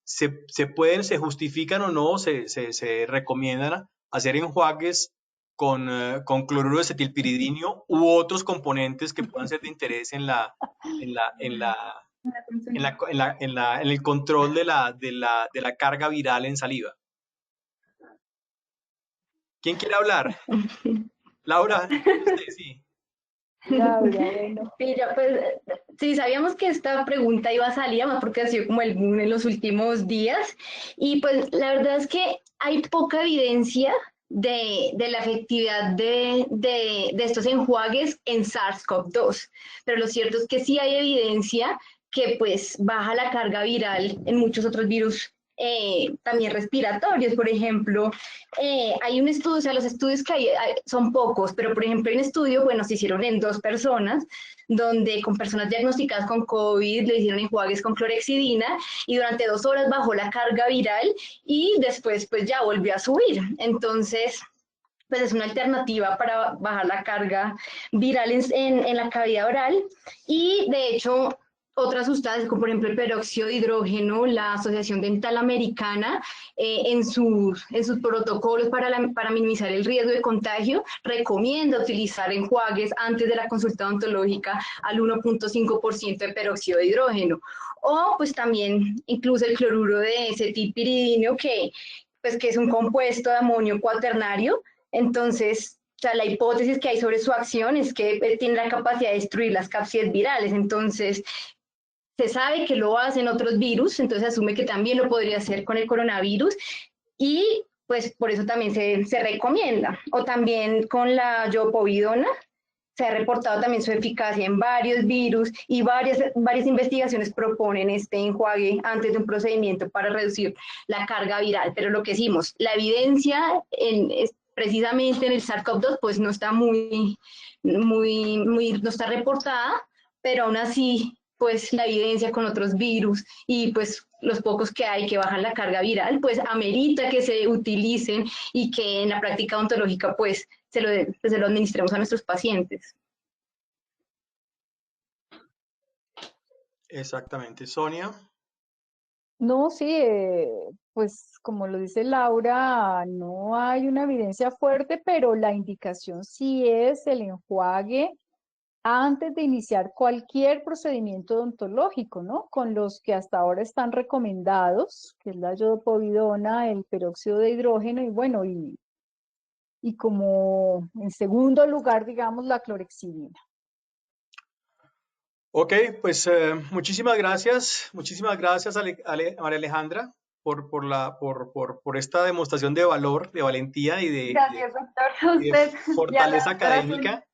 se justifican o no, se recomiendan hacer enjuagues con cloruro de acetilpiridinio u otros componentes que puedan ser de interés en el control de la carga viral en saliva. ¿Quién quiere hablar? Laura, sí. Laura, bueno. Mira, pues sí, sabíamos que esta pregunta iba a salir, además porque ha sido como el boom en los últimos días, y pues la verdad es que hay poca evidencia de la efectividad de estos enjuagues en SARS-CoV-2, pero lo cierto es que sí hay evidencia que pues baja la carga viral en muchos otros virus también respiratorios. Por ejemplo, hay un estudio, o sea, los estudios que hay son pocos, pero por ejemplo hay un estudio, bueno, se hicieron en 2 personas, donde con personas diagnosticadas con COVID le hicieron enjuagues con clorexidina y durante 2 horas bajó la carga viral y después pues ya volvió a subir. Entonces, pues es una alternativa para bajar la carga viral en la cavidad oral y de hecho otras sustancias, como por ejemplo el peróxido de hidrógeno, la Asociación Dental Americana, en sus protocolos para minimizar el riesgo de contagio, recomienda utilizar enjuagues antes de la consulta odontológica al 1.5% de peróxido de hidrógeno. O pues también incluso el cloruro de acetilpiridino, que es un compuesto de amonio cuaternario. Entonces, o sea, la hipótesis que hay sobre su acción es que tiene la capacidad de destruir las cápsides virales. Entonces, se sabe que lo hacen otros virus, entonces asume que también lo podría hacer con el coronavirus y pues por eso también se recomienda. O también con la iopovidona, se ha reportado también su eficacia en varios virus y varias investigaciones proponen este enjuague antes de un procedimiento para reducir la carga viral. Pero lo que decimos, la evidencia precisamente en el SARS-CoV-2 pues no está no está reportada, pero aún así pues la evidencia con otros virus y pues los pocos que hay que bajan la carga viral, pues amerita que se utilicen y que en la práctica odontológica pues se lo administremos a nuestros pacientes. Exactamente. Sonia. No, sí, pues como lo dice Laura, no hay una evidencia fuerte, pero la indicación sí es el enjuague antes de iniciar cualquier procedimiento odontológico, ¿no? Con los que hasta ahora están recomendados, que es la iodopovidona, el peróxido de hidrógeno y bueno, y como en segundo lugar, digamos, la clorexidina. Ok, pues muchísimas gracias María Alejandra por esta demostración de valor, de valentía y Gracias, doctor, a de usted y a fortaleza la doctora Sonia. académica.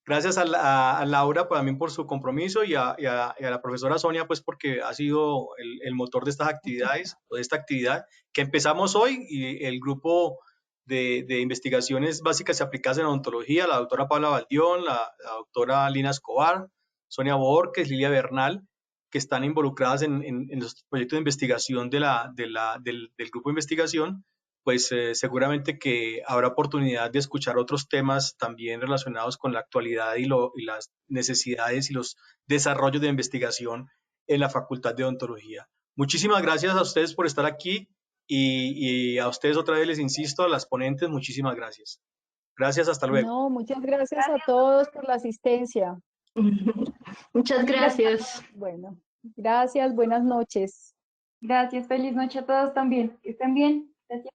Gracias a Laura también por su compromiso y a la profesora Sonia pues porque ha sido el motor de estas actividades, o de esta actividad que empezamos hoy, y el grupo de investigaciones básicas y aplicadas en odontología, la doctora Paula Baldión, la doctora Lina Escobar, Sonia Borges, Lilia Bernal, que están involucradas en los proyectos de investigación del grupo de investigación, pues seguramente que habrá oportunidad de escuchar otros temas también relacionados con la actualidad y las necesidades y los desarrollos de investigación en la Facultad de Odontología. Muchísimas gracias a ustedes por estar aquí y a ustedes otra vez les insisto, a las ponentes, muchísimas gracias. Gracias, hasta luego. No, muchas gracias a todos por la asistencia. Muchas gracias. Bueno, gracias, buenas noches. Gracias, feliz noche a todos también. Que estén bien. Gracias.